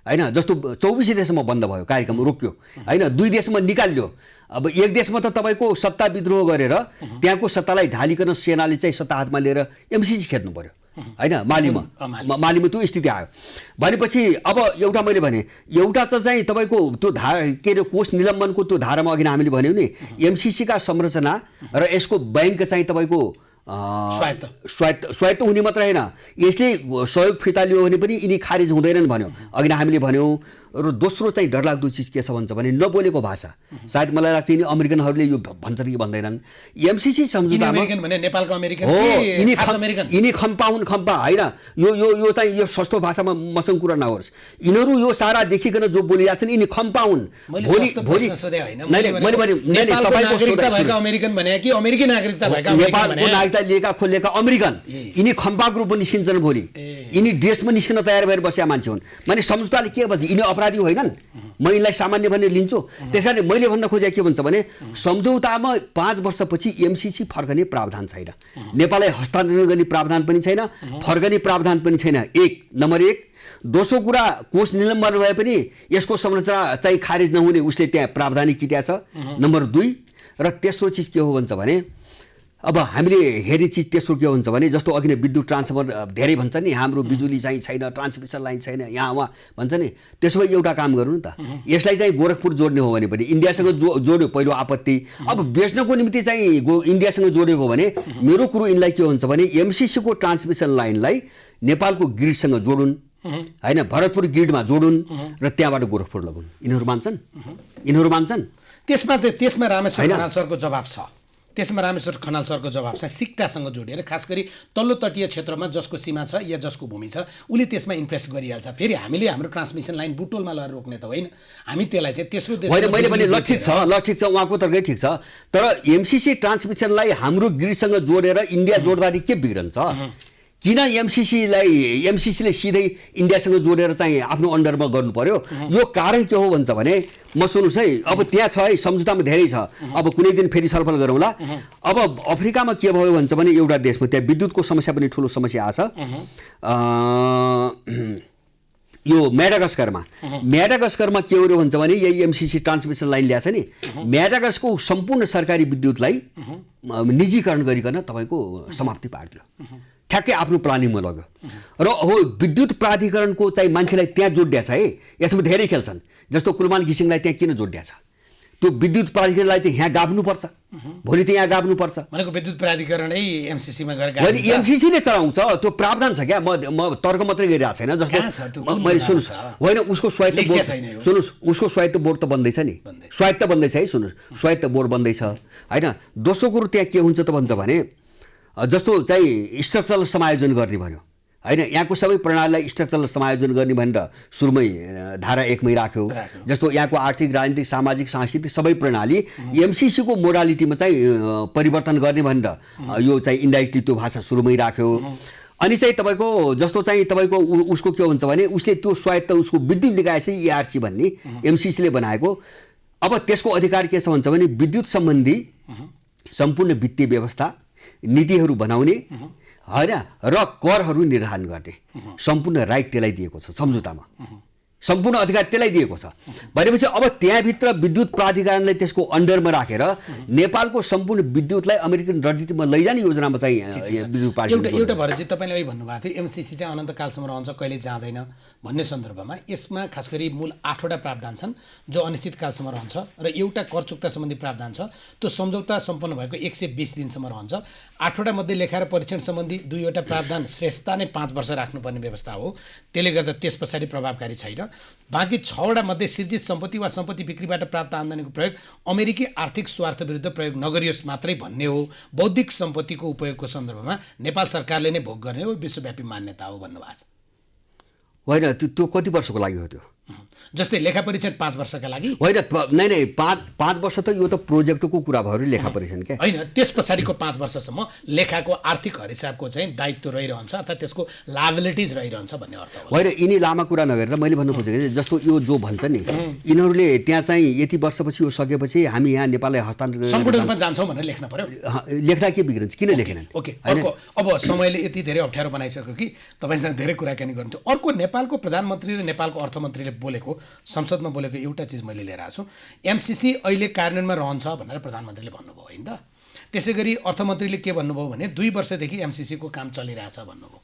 होइन, जस्तो 24 देशमा बन्द भयो, कार्यक्रम रोक्यो। होइन, 2 देशमा निकाल्यो। अब एक देशमा त तपाईँको सत्ता विद्रोह गरेर त्यहाँको सत्तालाई ढालिकन सेनाले चाहिँ सत्ता हातमा लिएर एमसिसी खेद्नु पर्यो। होइन, मालीमा त्यो स्थिति आयो भनेपछि अब एउटा मैले भने एउटा चाहिँ तपाईँको त्यो के अरे कोष निलम्बनको त्यो धारामा अघि हामीले भन्यौँ नि, एमसिसीका संरचना र यसको बैंक चाहिँ तपाईँको स्वायत्त हुने मात्र होइन, यसले सहयोग फिर्ता लियो भने पनि यिनी खारिज हुँदैनन् भन्यो अघि हामीले भन्यौँ। र दोस्रो चाहिँ डरलाग्दो चिज के छ भन्छ भने नबोलेको भाषा। सायद मलाई लाग्छ यिनी अमेरिकनहरूले यो भन्छन् कि भन्दैनन्। एमसिसी सम्झौतामा यिनी खम्पा होइन, यो चाहिँ यो सस्तो भाषामा मसँग कुरा नहोस्। यिनीहरू यो सारा देखिकन जो बोलिरहेका छन् यिनी खम्पा हुन्। नेपालको नागरिकता लिएका खोलेका अमेरिकन यिनी खम्पा ग्रुपमा निस्किन्छन् भोलि। यिनी ड्रेसमा निस्किन तयार भएर बसेका मान्छे हुन्। माने सम्झौताले के भन्छ, यिनी अपराधी होइनन्, म यिनलाई सामान्य भनेर लिन्छु। त्यसकारण मैले भन्न खोजेको के भन्छ भने सम्झौतामा 5 वर्षपछि एमसिसी फर्कने प्रावधान छैन, नेपाललाई हस्तान्तरण गर्ने प्रावधान पनि छैन, फर्कने प्रावधान पनि छैन। नम्बर 1। दोस्रो कुरा, कोष निलम्बन भए पनि यसको संरचना चाहिँ खारिज नहुने उसले त्यहाँ प्रावधानिक किट्या छ। नम्बर 2। र तेस्रो चिज के हो भन्छ भने अब हामीले हेर्ने चिज तेस्रो के हुन्छ भने जस्तो अघि नै विद्युत ट्रान्सफर धेरै भन्छ नि, हाम्रो बिजुली चाहिँ छैन, ट्रान्समिसन लाइन छैन यहाँ उहाँ भन्छ नि। त्यसो भए एउटा काम गर्नु नि त, यसलाई चाहिँ गोरखपुर जोड्ने हो भने पनि इन्डियासँग जोड्यो पहिलो आपत्ति। अब बेच्नको निम्ति चाहिँ इन्डियासँग जोडेको हो भने मेरो कुरो यिनलाई के हुन्छ भने एमसिसीको ट्रान्समिसन लाइनलाई नेपालको ग्रिडसँग जोडुन्, होइन भरतपुर ग्रिडमा जोडुन् र त्यहाँबाट गोरखपुर लगाउन्। यिनीहरू मान्छन्? त्यसमा रामेश्वर सरको जवाब छ। त्यसमा रामेश्वर खनाल सरको जवाब छ सिक्टासँग जोडिएर, खास गरी तल्लो तटीय क्षेत्रमा जसको सीमा छ या जसको भूमि छ उसले त्यसमा इन्भेस्ट गरिहाल्छ। फेरि हामीले हाम्रो ट्रान्समिसन लाइन बुटोलमा लगेर रोक्ने त होइन, हामी त्यसलाई चाहिँ तेस्रो देश होइन, मैले भने ल ठिक छ उहाँको तर्कै ठिक छ, तर एमसिसी ट्रान्समिसनलाई हाम्रो ग्रिडसँग जोडेर इन्डिया जोड्दाखेरि के बिग्रन्छ? किन एमसिसीले सिधै इन्डियासँग जोडेर चाहिँ आफ्नो अन्डरमा गर्नु पर्यो? यो कारण के हो भन्छ भने, म सुन्नुहोस् है, अब त्यहाँ छ है, सम्झौतामा धेरै छ, अब कुनै दिन फेरि छलफल गरौँला। अब अफ्रिकामा के भयो भन्छ भने, एउटा देशमा त्यहाँ विद्युतको समस्या पनि ठुलो समस्या आछ। यो म्याडागास्करमा के हो भन्छ भने, यही एमसिसी ट्रान्समिसन लाइन ल्याएको छ नि, म्याडागास्करको सम्पूर्ण सरकारी विद्युतलाई निजीकरण गरिकन तपाईँको समाप्ति पारिदियो, ठ्याक्कै आफ्नो प्लानिङमा लग्यो। र हो विद्युत प्राधिकरणको चाहिँ मान्छेलाई त्यहाँ जोडिया छ है, यसमा धेरै खेल्छन्। जस्तो कुलमान घिसिङलाई त्यहाँ किन जोडिया छ? त्यो विद्युत प्राधिकरणलाई त यहाँ गाभ्नुपर्छ, भोलि त यहाँ गाभ्नुपर्छ भनेको विद्युत प्राधिकरणै एमसिसीमा गएर होइन, एमसिसीले चलाउँछ, त्यो प्रावधान छ क्या। म तर्क मात्रै गरिरहेको छैन। जस्तो मैले सुन्नुहोस्, होइन उसको स्वायत्त बोर्ड, सुन्नुहोस् उसको स्वायत्त बोर्ड त बन्दैछ नि, स्वायत्त बन्दैछ है, सुन्नुहोस् स्वायत्त बोर्ड बन्दैछ होइन। दोस्रो कुरो त्यहाँ के हुन्छ त भन्छ भने, जस्तो चाहिँ स्ट्रक्चरल समायोजन गर्ने भन्यो होइन, यहाँको सबै प्रणालीलाई स्ट्रक्चरल समायोजन गर्ने भनेर सुरुमै धारा 1मै राख्यो। जस्तो यहाँको आर्थिक, राजनीतिक, सामाजिक, सांस्कृतिक सबै प्रणाली एमसिसीको मोडालिटीमा चाहिँ परिवर्तन गर्ने भनेर यो चाहिँ इन्डाइरेक्टली त्यो भाषा सुरुमै राख्यो। अनि चाहिँ तपाईँको जस्तो चाहिँ तपाईँको उसको के हुन्छ भने, उसले त्यो स्वायत्त उसको विद्युत निकाय चाहिँ ERC भन्ने एमसिसीले बनाएको। अब त्यसको अधिकार के छ भन्छ भने, विद्युत सम्बन्धी सम्पूर्ण वित्तीय व्यवस्था, नीतिहरू बनाउने होइन र करहरू निर्धारण गर्ने सम्पूर्ण राइट त्यसलाई दिएको छ सम्झौतामा, सम्पूर्ण अधिकार त्यसलाई दिएको छ। भनेपछि अब त्यहाँभित्र विद्युत प्राधिकरणलाई त्यसको अन्डरमा राखेर नेपालको सम्पूर्ण विद्युतलाई अमेरिकन रणनीतिमा लैजाने योजनामा चाहिँ विद्युत प्राधिकरण एउटा भएर चाहिँ तपाईँले भन्नुभएको थियो एमसिसी चाहिँ अनन्तकालसम्म रहन्छ, कहिले जाँदैन भन्ने सन्दर्भमा यसमा खास गरी मूल 8वटा प्रावधान छन् जो अनिश्चितकालसम्म रहन्छ र एउटा कर चुक्ता सम्बन्धी प्रावधान छ, त्यो सम्झौता सम्पन्न भएको 120 दिनसम्म रहन्छ। 8वटा मध्ये लेखा र परीक्षण सम्बन्धी 2वटा प्रावधान श्रेष्ठता नै 5 वर्ष राख्नुपर्ने व्यवस्था हो, त्यसले गर्दा त्यस पछाडि प्रभावकारी छैन। बाँकी 6वटा मध्ये सृजित सम्पत्ति वा सम्पत्ति बिक्रीबाट प्राप्त आम्दानीको प्रयोग अमेरिकी आर्थिक स्वार्थ विरुद्ध प्रयोग नगरियोस् मात्रै भन्ने हो। बौद्धिक सम्पत्तिको उपयोगको सन्दर्भमा नेपाल सरकारले नै भोग गर्ने हो, विश्वव्यापी मान्यता हो भन्नुभएको छ। होइन, त्यो कति वर्षको लागि हो? त्यो जस्तै लेखा परीक्षण 5 वर्षका लागि होइन, नै 5 वर्ष त यो त प्रोजेक्टको कुरा भयो लेखा परीक्षण के होइन, त्यस पछाडिको 5 वर्षसम्म लेखाको आर्थिक हिसाबको चाहिँ दायित्व रहिरहन्छ अर्थात् त्यसको लायबिलिटिज रहिरहन्छ भन्ने अर्थ हो। होइन, यिनी लामा कुरा नगरेर मैले भन्नु खोजेको जस्तो यो जो भन्छ नि, यिनीहरूले त्यहाँ चाहिँ यति वर्षपछि यो सकेपछि हामी यहाँ नेपाललाई हस्तान्तरण सम्पूर्ण रूपमा जान्छौँ भनेर लेख्न पर्यो। लेख्दा के बिग्रन्छ? किन लेखेनन्? ओके, अर्को अब समयले यति धेरै अप्ठ्यारो बनाइसक्यो कि तपाईँसँग धेरै कुराकानी गर्नु थियो। अर्को नेपालको प्रधानमन्त्री र नेपालको अर्थमन्त्रीले बोलेको, संसदमा बोलेको एउटा चिज मैले लिएर आएको छु। एमसिसी अहिले कार्यान्वयनमा रहन्छ भनेर प्रधानमन्त्रीले भन्नुभयो होइन त। त्यसै गरी अर्थमन्त्रीले के भन्नुभयो भने 2 वर्षदेखि एमसिसीको काम चलिरहेछ भन्नुभयो।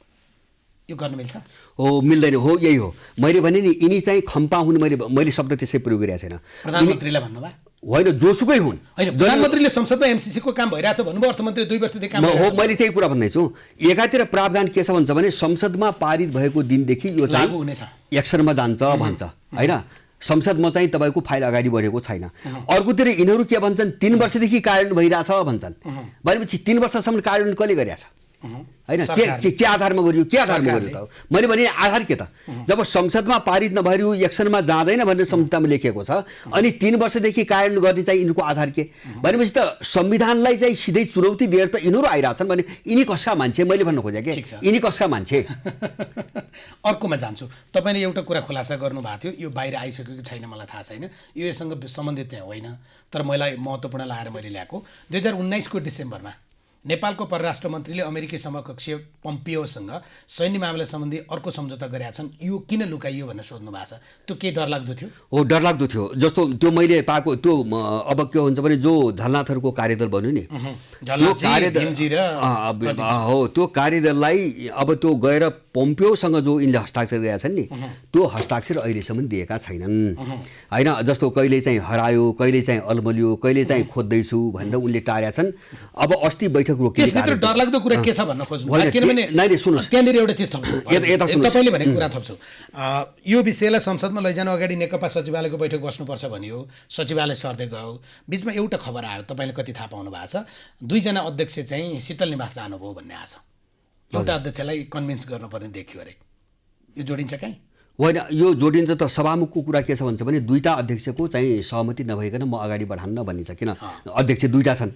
यो गर्न मिल्छ? हो, मिल्दैन। हो, यही हो मैले भने नि, यिनी चाहिँ खम्पा हुन्। मैले शब्द त्यसै प्रयोग गरेको छैन। प्रधानमन्त्रीले भन्नुभयो होइन, जोसुकै हुन्। होइन, प्रधानमन्त्रीले संसदमा एमसिसीको काम भइरहेछ भन्नुभयो, अर्थमन्त्रीले 2 वर्षदेखि काम हो। मैले त्यही कुरा भन्दैछु। एकातिर प्रावधान के छ भन्छ भने, संसदमा पारित भएको दिनदेखि यो लागू हुनेछ, एक्सनमा जान्छ भन्छ होइन। संसदमा चाहिँ तपाईँको फाइल अगाडि बढेको छैन। अर्कोतिर यिनीहरू के भन्छन्, 3 वर्षदेखि कार्यान्वयन भइरहेछ भन्छन्। भनेपछि 3 वर्षसम्म कार्यान्वयन कसले गरिरहेछ होइन? के आधारमा गरियो? के आधारमा गरियो त? मैले भने आधार के त? जब संसदमा पारित नभएर यो एक्सनमा जाँदैन भनेर संहितामा लेखिएको छ, अनि 3 वर्षदेखि कार्यान्वयन गर्ने चाहिँ यिनीहरूको आधार के? भनेपछि त संविधानलाई चाहिँ सिधै चुनौती दिएर त यिनीहरू आइरहेछन् भने यिनी कसका मान्छे? मैले भन्नु खोजेँ कि यिनी कसका मान्छे? अर्कोमा जान्छु। तपाईँले एउटा कुरा खुलासा गर्नुभएको थियो, यो बाहिर आइसक्यो कि छैन मलाई थाहा छैन, यो यससँग सम्बन्धित चाहिँ होइन, तर मलाई महत्त्वपूर्ण लगाएर मैले ल्याएको। 2019 को डिसेम्बरमा नेपालको परराष्ट्र मन्त्रीले अमेरिकी समकक्ष पम्पियोसँग सैन्य मामला सम्बन्धी अर्को सम्झौता गरेका छन्, यो किन लुकाइयो भनेर सोध्नु भएको छ। त्यो के डरलाग्दो थियो? हो, डरलाग्दो थियो। जस्तो त्यो मैले पाएको त्यो अब के हुन्छ भने, जो झलनाथहरूको कार्यदल बन्यो नि, त्यो कार्यदल हो, त्यो कार्यदललाई अब त्यो गएर पम्पियोसँग जो यिनले हस्ताक्षर गरेका छन् नि, त्यो हस्ताक्षर अहिलेसम्म दिएका छैनन् होइन। जस्तो कहिले चाहिँ हरायो, कहिले चाहिँ अल्मलियो, कहिले चाहिँ खोज्दैछु भनेर उनले टारेका छन्। अब अस्ति बैठक कुरो के त्यसभित्र डरलाग्दो कुरा के छ भन्न खोज्नु भयो किनभने त्यहाँनिर एउटा चिज थप्छु तपाईँले भनेको कुरा थप्छु यो विषयलाई संसदमा लैजानु अगाडि नेकपा सचिवालयको बैठक बस्नुपर्छ भनियो सचिवालय सर्दै गयो बिचमा एउटा खबर आयो तपाईँले कति थाहा पाउनु भएको छ 2 जना अध्यक्ष चाहिँ शीतल निवास जानुभयो भन्ने आछ एउटा अध्यक्षलाई कन्भिन्स गर्नुपर्ने देखियो अरे यो जोडिन्छ कहीँ होइन यो जोडिन्छ त सभामुखको कुरा के छ भन्छ भने 2टा अध्यक्षको चाहिँ सहमति नभइकन म अगाडि बढान्न भन्ने छ किन अध्यक्ष 2टा छन्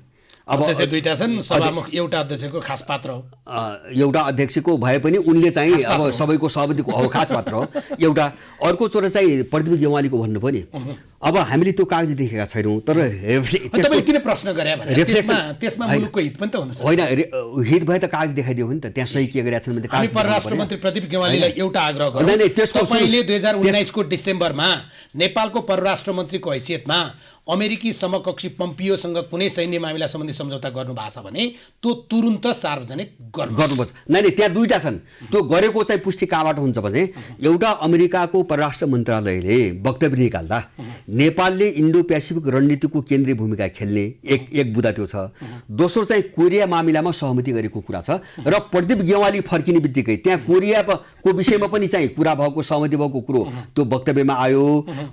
अब अध्यक्ष 2टा छन् सभामुख एउटा अध्यक्षको खास पात्र हो एउटा अध्यक्षको भए पनि उनले चाहिँ अब सबैको सहमतिको हो खास पात्र हो एउटा अर्को चोर चाहिँ प्रदीप गेवालीको भन्नु पनि अब हामीले त्यो कागज देखेका छैनौँ तर तपाईँले किन प्रश्न गरे भने त्यसमा मुलुकको हित पनि त हुन सक्छ होइन हित भए त कागज देखाइदियो भने त त्यहाँ सही के गरेका छन् भने हामी परराष्ट्र मन्त्री प्रदीप गेवालीलाई एउटा आग्रह गरौँ तपाईँले 2019 को डिसेम्बरमा नेपालको परराष्ट्र मन्त्रीको हैसियतमा अमेरिकी समकक्षी पम्पियोसँग कुनै सैन्य मामिला सम्बन्धी सम्झौता गर्नु भएको छ भने त्यो तुरुन्त सार्वजनिक गर्नुपर्छ नै त्यहाँ 2टा छन् त्यो गरेको चाहिँ पुष्टि कहाँबाट हुन्छ भने एउटा अमेरिकाको परराष्ट्र मन्त्रालयले वक्तव्य निकाल्दा नेपालले इन्डो पेसिफिक रणनीतिको केन्द्रीय भूमिका खेल्ने एक बुदा त्यो छ दोस्रो चाहिँ कोरिया मामिलामा सहमति गरेको कुरा छ र प्रदीप गेवाली फर्किने बित्तिकै त्यहाँ कोरियाको विषयमा पनि चाहिँ कुरा भएको सहमति भएको कुरो त्यो वक्तव्यमा आयो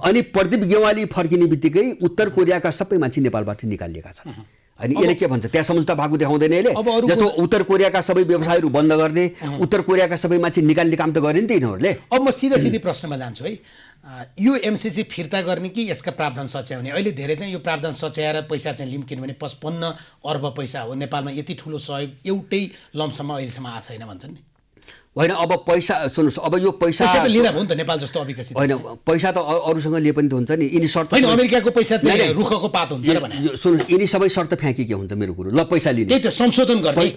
अनि प्रदीप गेवाली फर्किने बित्तिकै उत्तर कोरियाका सबै मान्छे नेपालबाट निकालिएका छन् अनि यसले के भन्छ त्यहाँ सम्झौता भएको देखाउँदैन यसले जस्तो उत्तर कोरियाका सबै व्यवसायहरू बन्द गर्ने उत्तर कोरियाका सबै मान्छे निकाल्ने काम त गर्ने नि त यिनीहरूले अब म सिधै प्रश्नमा जान्छु है यो एमसीसी फिर्ता गर्ने कि यसका प्रावधान सच्याउने अहिले धेरै चाहिँ यो प्रावधान सच्याएर पैसा चाहिँ लिम किनभने 55 अर्ब पैसा हो नेपालमा यति ठुलो सहयोग एउटै लम्सममा अहिलेसम्म आएको छैन भन्छन् नि होइन अब पैसा सुन्नुहोस् अब यो पैसा त लिएर हो नि त नेपाल जस्तो अविकसित होइन पैसा त अरूसँग लिए पनि त हुन्छ नि यिनी शर्त होइन अमेरिकाको पैसा चाहिँ रुखको पात हुन्छ र भने सुन्नुहोस् यिनी सबै शर्त फ्याँके के हुन्छ मेरो कुरो ल पैसा लिने त्यही त संशोधन गर्ने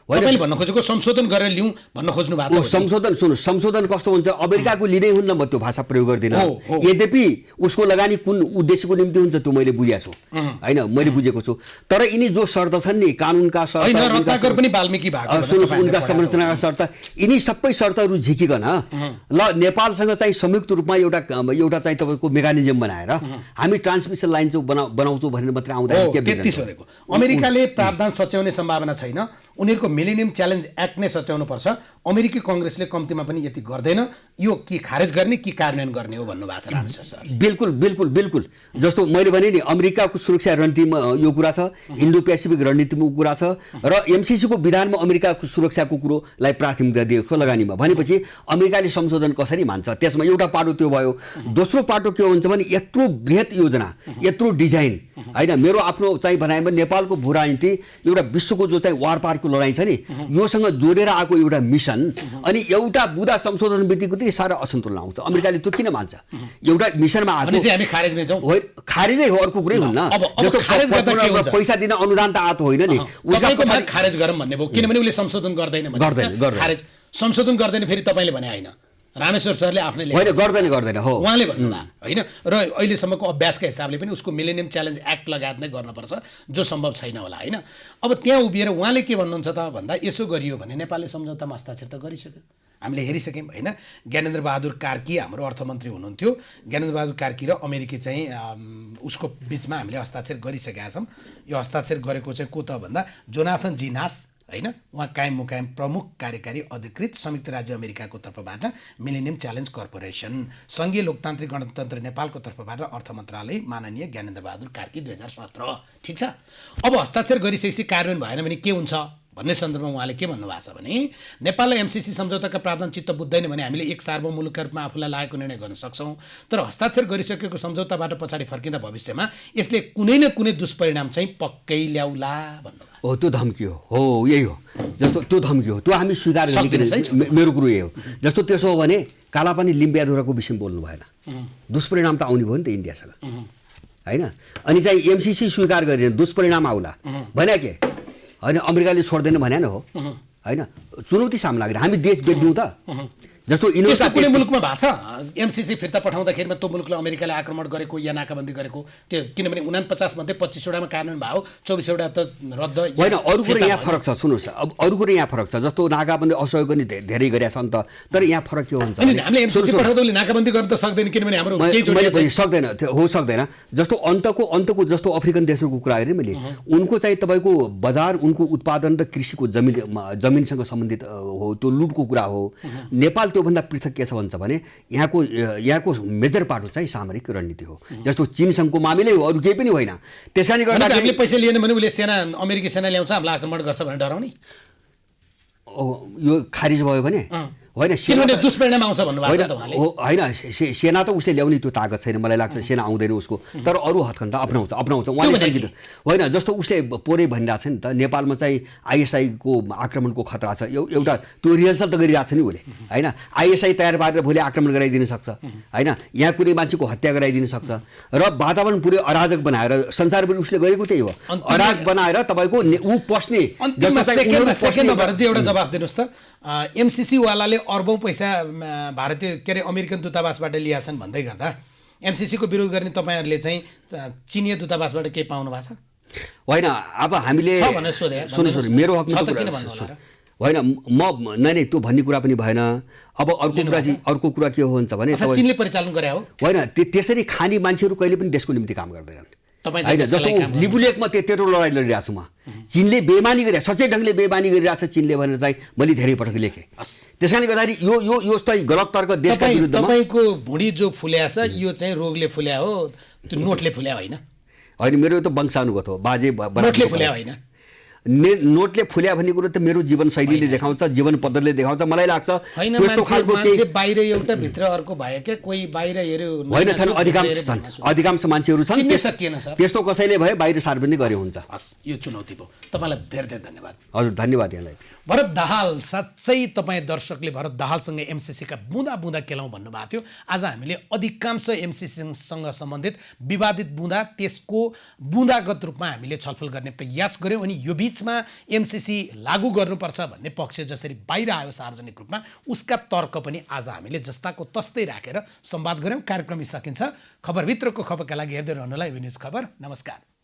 तपाईँले भन्न खोजेको संशोधन गरेर लिउँ भन्न खोज्नु भएको संशोधन सुन्नुहोस् संशोधन कस्तो हुन्छ अमेरिकाको लिँदै हुन्न म त्यो भाषा प्रयोग गर्दिनँ यद्यपि उसको लगानी कुन उद्देश्यको निम्ति हुन्छ त्यो मैले बुझेको छु होइन मैले बुझेको छु तर यिनी जो शर्त छन् नि कानुनका शर्त रत्नाकर पनि वाल्मीकि भएको सुन्नुहोस् उनका संरचनाका शर्त यिनी सबै शर्तहरू झिकिकन ल नेपालसँग चाहिँ संयुक्त रूपमा एउटा चाहिँ तपाईँको मेकानिजम बनाएर हामी ट्रान्समिसन लाइन चाहिँ बनाउँछौँ भनेर मात्रै आउँदैन के त्यति सोधेको अमेरिकाले प्रावधान सच्याउने सम्भावना छैन उनीहरूको मिलेनियम च्यालेन्ज एक्ट नै सच्याउनु पर्छ अमेरिकी कङ्ग्रेसले कम्तीमा पनि यति गर्दैन यो कि खारेज गर्ने कि कार्यान्वयन गर्ने हो भन्नुभएको छ रामेश्वर सरले बिल्कुल बिल्कुल बिल्कुल जस्तो मैले भने नि अमेरिकाको सुरक्षा रणनीतिमा यो कुरा छ इन्डो पेसिफिक रणनीतिमा कुरा छ र एमसीसीको विधानमा अमेरिकाको सुरक्षाको कुरोलाई प्राथमिकता दिएको लगानीमा भनेपछि अमेरिकाले संशोधन कसरी मान्छ त्यसमा एउटा पाटो त्यो भयो दोस्रो पाटो के हुन्छ भने यत्रो बृहत योजना यत्रो डिजाइन होइन मेरो आफ्नो चाहिँ भनाइमा नेपालको भू राजनीति एउटा विश्वको जो चाहिँ वारपारको लडाइँ छ नि योसँग जोडेर आएको एउटा मिसन अनि एउटा बुदा संशोधन बित्तिकै सारा असन्तुलन आउँछ अमेरिकाले त्यो किन मान्छ एउटा मिसनमा आएको हामी खारेजमै छौँ खारेजै हो अर्को कुरै हुन्न पैसा दिन अनुदान त आएको होइन नि उसको खारेज गरौँ भन्ने भयो किनभने उसले संशोधन गर्दैन खारेज संशोधन गर्दैन फेरि तपाईँले भने होइन रामेश्वर सरले आफ्नै होइन गर्दैन हो उहाँले भन्नुभयो होइन र अहिलेसम्मको अभ्यासका हिसाबले पनि उसको मिलेनियम च्यालेन्ज एक्ट लगायत नै गर्नुपर्छ जो सम्भव छैन होला होइन अब त्यहाँ उभिएर उहाँले के भन्नुहुन्छ त भन्दा यसो गरियो भने नेपालले सम्झौतामा हस्ताक्षर त गरिसक्यो हामीले हेरिसक्यौँ होइन ज्ञानेन्द्र बहादुर कार्की हाम्रो अर्थमन्त्री हुनुहुन्थ्यो ज्ञानेन्द्र बहादुर कार्की र अमेरिकी चाहिँ उसको बिचमा हामीले हस्ताक्षर गरिसकेका छौँ यो हस्ताक्षर गरेको चाहिँ को त भन्दा जोनाथन जिनास होइन उहाँ कायम मुकायम प्रमुख कार्यकारी अधिकृत संयुक्त राज्य अमेरिकाको तर्फबाट मिलेनियम च्यालेन्ज कर्पोरेसन सङ्घीय लोकतान्त्रिक गणतन्त्र नेपालको तर्फबाट अर्थ मन्त्रालय माननीय ज्ञानेन्द्र बहादुर कार्की 2017 ठिक छ अब हस्ताक्षर गरिसकेपछि कार्यान्वयन भएन भने के हुन्छ भन्ने सन्दर्भमा उहाँले के भन्नुभएको छ भने नेपाललाई एमसीसी सम्झौताका प्रावधान चित्त बुझ्दैन भने हामीले एक सार्वभौमिक रूपमा आफूलाई लागेको निर्णय गर्न सक्छौँ तर हस्ताक्षर गरिसकेको सम्झौताबाट पछाडि फर्किँदा भविष्यमा यसले कुनै न कुनै दुष्परिणाम चाहिँ पक्कै ल्याउला भन्नुभएको हो त्यो धम्की हो यही हो जस्तो त्यो धम्की हो त्यो हामी स्वीकार गर्ने मेरो कुरो यही हो जस्तो त्यसो हो भने कालापानी लिम्बियाधुराको विषयमा बोल्नु भएन दुष्परिणाम त आउने भयो नि त इन्डियासँग होइन अनि चाहिँ एमसीसी स्वीकार गरेर दुष्परिणाम आउला भने के होइन अमेरिकाले छोड्दैन भने हो होइन चुनौती सामना गरेर हामी देश बेच्दिउँ त जस्तो त्यस्तो कुनै मुलुकमा भएको छ एमसिसी फिर्ता पठाउँदाखेरिमा त्यो मुलुकले अमेरिकाले आक्रमण गरेको या नाकाबन्दी गरेको त्यो किनभने 49 मध्ये 25वटामा कार्यान्वयन भयो 24वटा त रद्द होइन अरू कुरो यहाँ फरक छ सुन्नुहोस् अब अरू कुरो यहाँ फरक छ जस्तो नाकाबन्दी असहयोग पनि धेरै गरेका छन् त तर यहाँ फरक के हुन्छ अनि हामीले एमसिसी पठाउँदा नाकाबन्दी गर्न त सक्दैन किनभने हाम्रो केही जोडिएको छैन सक्दैन हो सक्दैन जस्तो अन्तको जस्तो अफ्रिकन देशहरूको कुरा गरेँ मैले उनको चाहिँ तपाईँको बजार उनको उत्पादन र कृषिको जमिनसँग सम्बन्धित हो त्यो लुटको कुरा हो नेपाल त्योभन्दा पृथक के छ भन्छ भने यहाँको मेजर पार्ट चाहिँ सामरिक रणनीति हो जस्तो चीनसँगको मामिलै हो अरू केही पनि होइन त्यस कारणले गर्दा हामीले पैसा लिएन भने उसले सेना अमेरिकी सेना ल्याउँछ हामीलाई आक्रमण गर्छ भनेर डराउने यो खारिज भयो भने होइन किनभने दुष्परिणाम आउँछ भन्नुभएको छ त उहाँले होइन सेना त उसले ल्याउने त्यो ताकत छैन मलाई लाग्छ सेना आउँदैन उसको तर अरू हत्कण्डा अप्नाउँछ उहाँले सम्झित होइन जस्तो उसले पोरै भनिरहेको छ नि त नेपालमा चाहिँ आइएसआईको आक्रमणको खतरा छ एउटा त्यो रिहर्सल त गरिरहेको छ नि उसले होइन आइएसआई तयार पारेर भोलि आक्रमण गराइदिन सक्छ होइन यहाँ कुनै मान्छेको हत्या गराइदिन सक्छ र वातावरण पुरै अराजक बनाएर संसारभरि उसले गरेको त्यही हो अराजक बनाएर तपाईँको ऊ पस्ने सेकेन्डमा भएर चाहिँ एउटा जवाफ दिनुहोस् त एमसिसी वालाले अर्बौं पैसा भारतीय के अरे अमेरिकन दूतावासबाट लिएका छन् भन्दै गर्दा एमसिसीको विरोध गर्ने तपाईँहरूले चाहिँ चिनिया दूतावासबाट केही पाउनु भएको छ होइन अब हामीले सुन्नुहोस् मेरो हकमा होइन म नै त्यो भन्ने कुरा पनि भएन अब अर्को कुरा के हो भन्छ भने चिनले परिचालन गरे हो होइन त्यसरी खाने मान्छेहरू कहिले पनि देशको निम्ति काम गर्दैनन् होइन जस्तो लिबुलेकमा त्यत्रो लडाइँ लडिरहेको छु म चीनले बेमानी गरिरहेको सच्चै ढङ्गले बेमानी गरिरहेको छ चीनले भनेर चाहिँ मैले धेरै पटक लेखेँ त्यस कारणले गर्दाखेरि यो चाहिँ गलत तर्क देशका विरुद्धमा तपाईँको भुँडी जो फुल्या छ यो चाहिँ रोगले फुल्या हो त्यो नोटले फुल्या होइन होइन मेरो त वंशानुगत हो बाजे नोटले फुल्या होइन नोटले फुल्या भन्ने कुरो त मेरो जीवनशैलीले देखाउँछ जीवन पद्धतिले देखाउँछ मलाई लाग्छ त्यस्तो खालको मान्छे बाहिर एउटा भित्र अर्को भयो क्या कोही बाहिर हेर्यो होइन छन् अधिकांश मान्छेहरू छन् चिन्न सकिएन सर त्यस्तो कसैले भए बाहिर सार्वजनिक गरे हुन्छ यो चुनौती भयो तपाईँलाई धेरै धेरै धन्यवाद हजुर धन्यवाद यहाँलाई भरत दाहाल साँच्चै तपाईँ दर्शकले भरत दाहालसँग एमसिसीका बुँदा बुँदा केलाउँ भन्नुभएको थियो आज हामीले अधिकांश एमसिसीसँग सम्बन्धित विवादित बुँदा त्यसको बुँदागत रूपमा हामीले छलफल गर्ने प्रयास गऱ्यौँ अनि यो बीचमा एमसिसी लागू गर्नुपर्छ भन्ने पक्ष जसरी बाहिर आयो सार्वजनिक रूपमा उसका तर्क पनि आज हामीले जस्ताको तस्तै राखेर संवाद गऱ्यौँ कार्यक्रम सकिन्छ खबरभित्रको खबरका लागि हेर्दै रहनुहोला यो न्युज खबर नमस्कार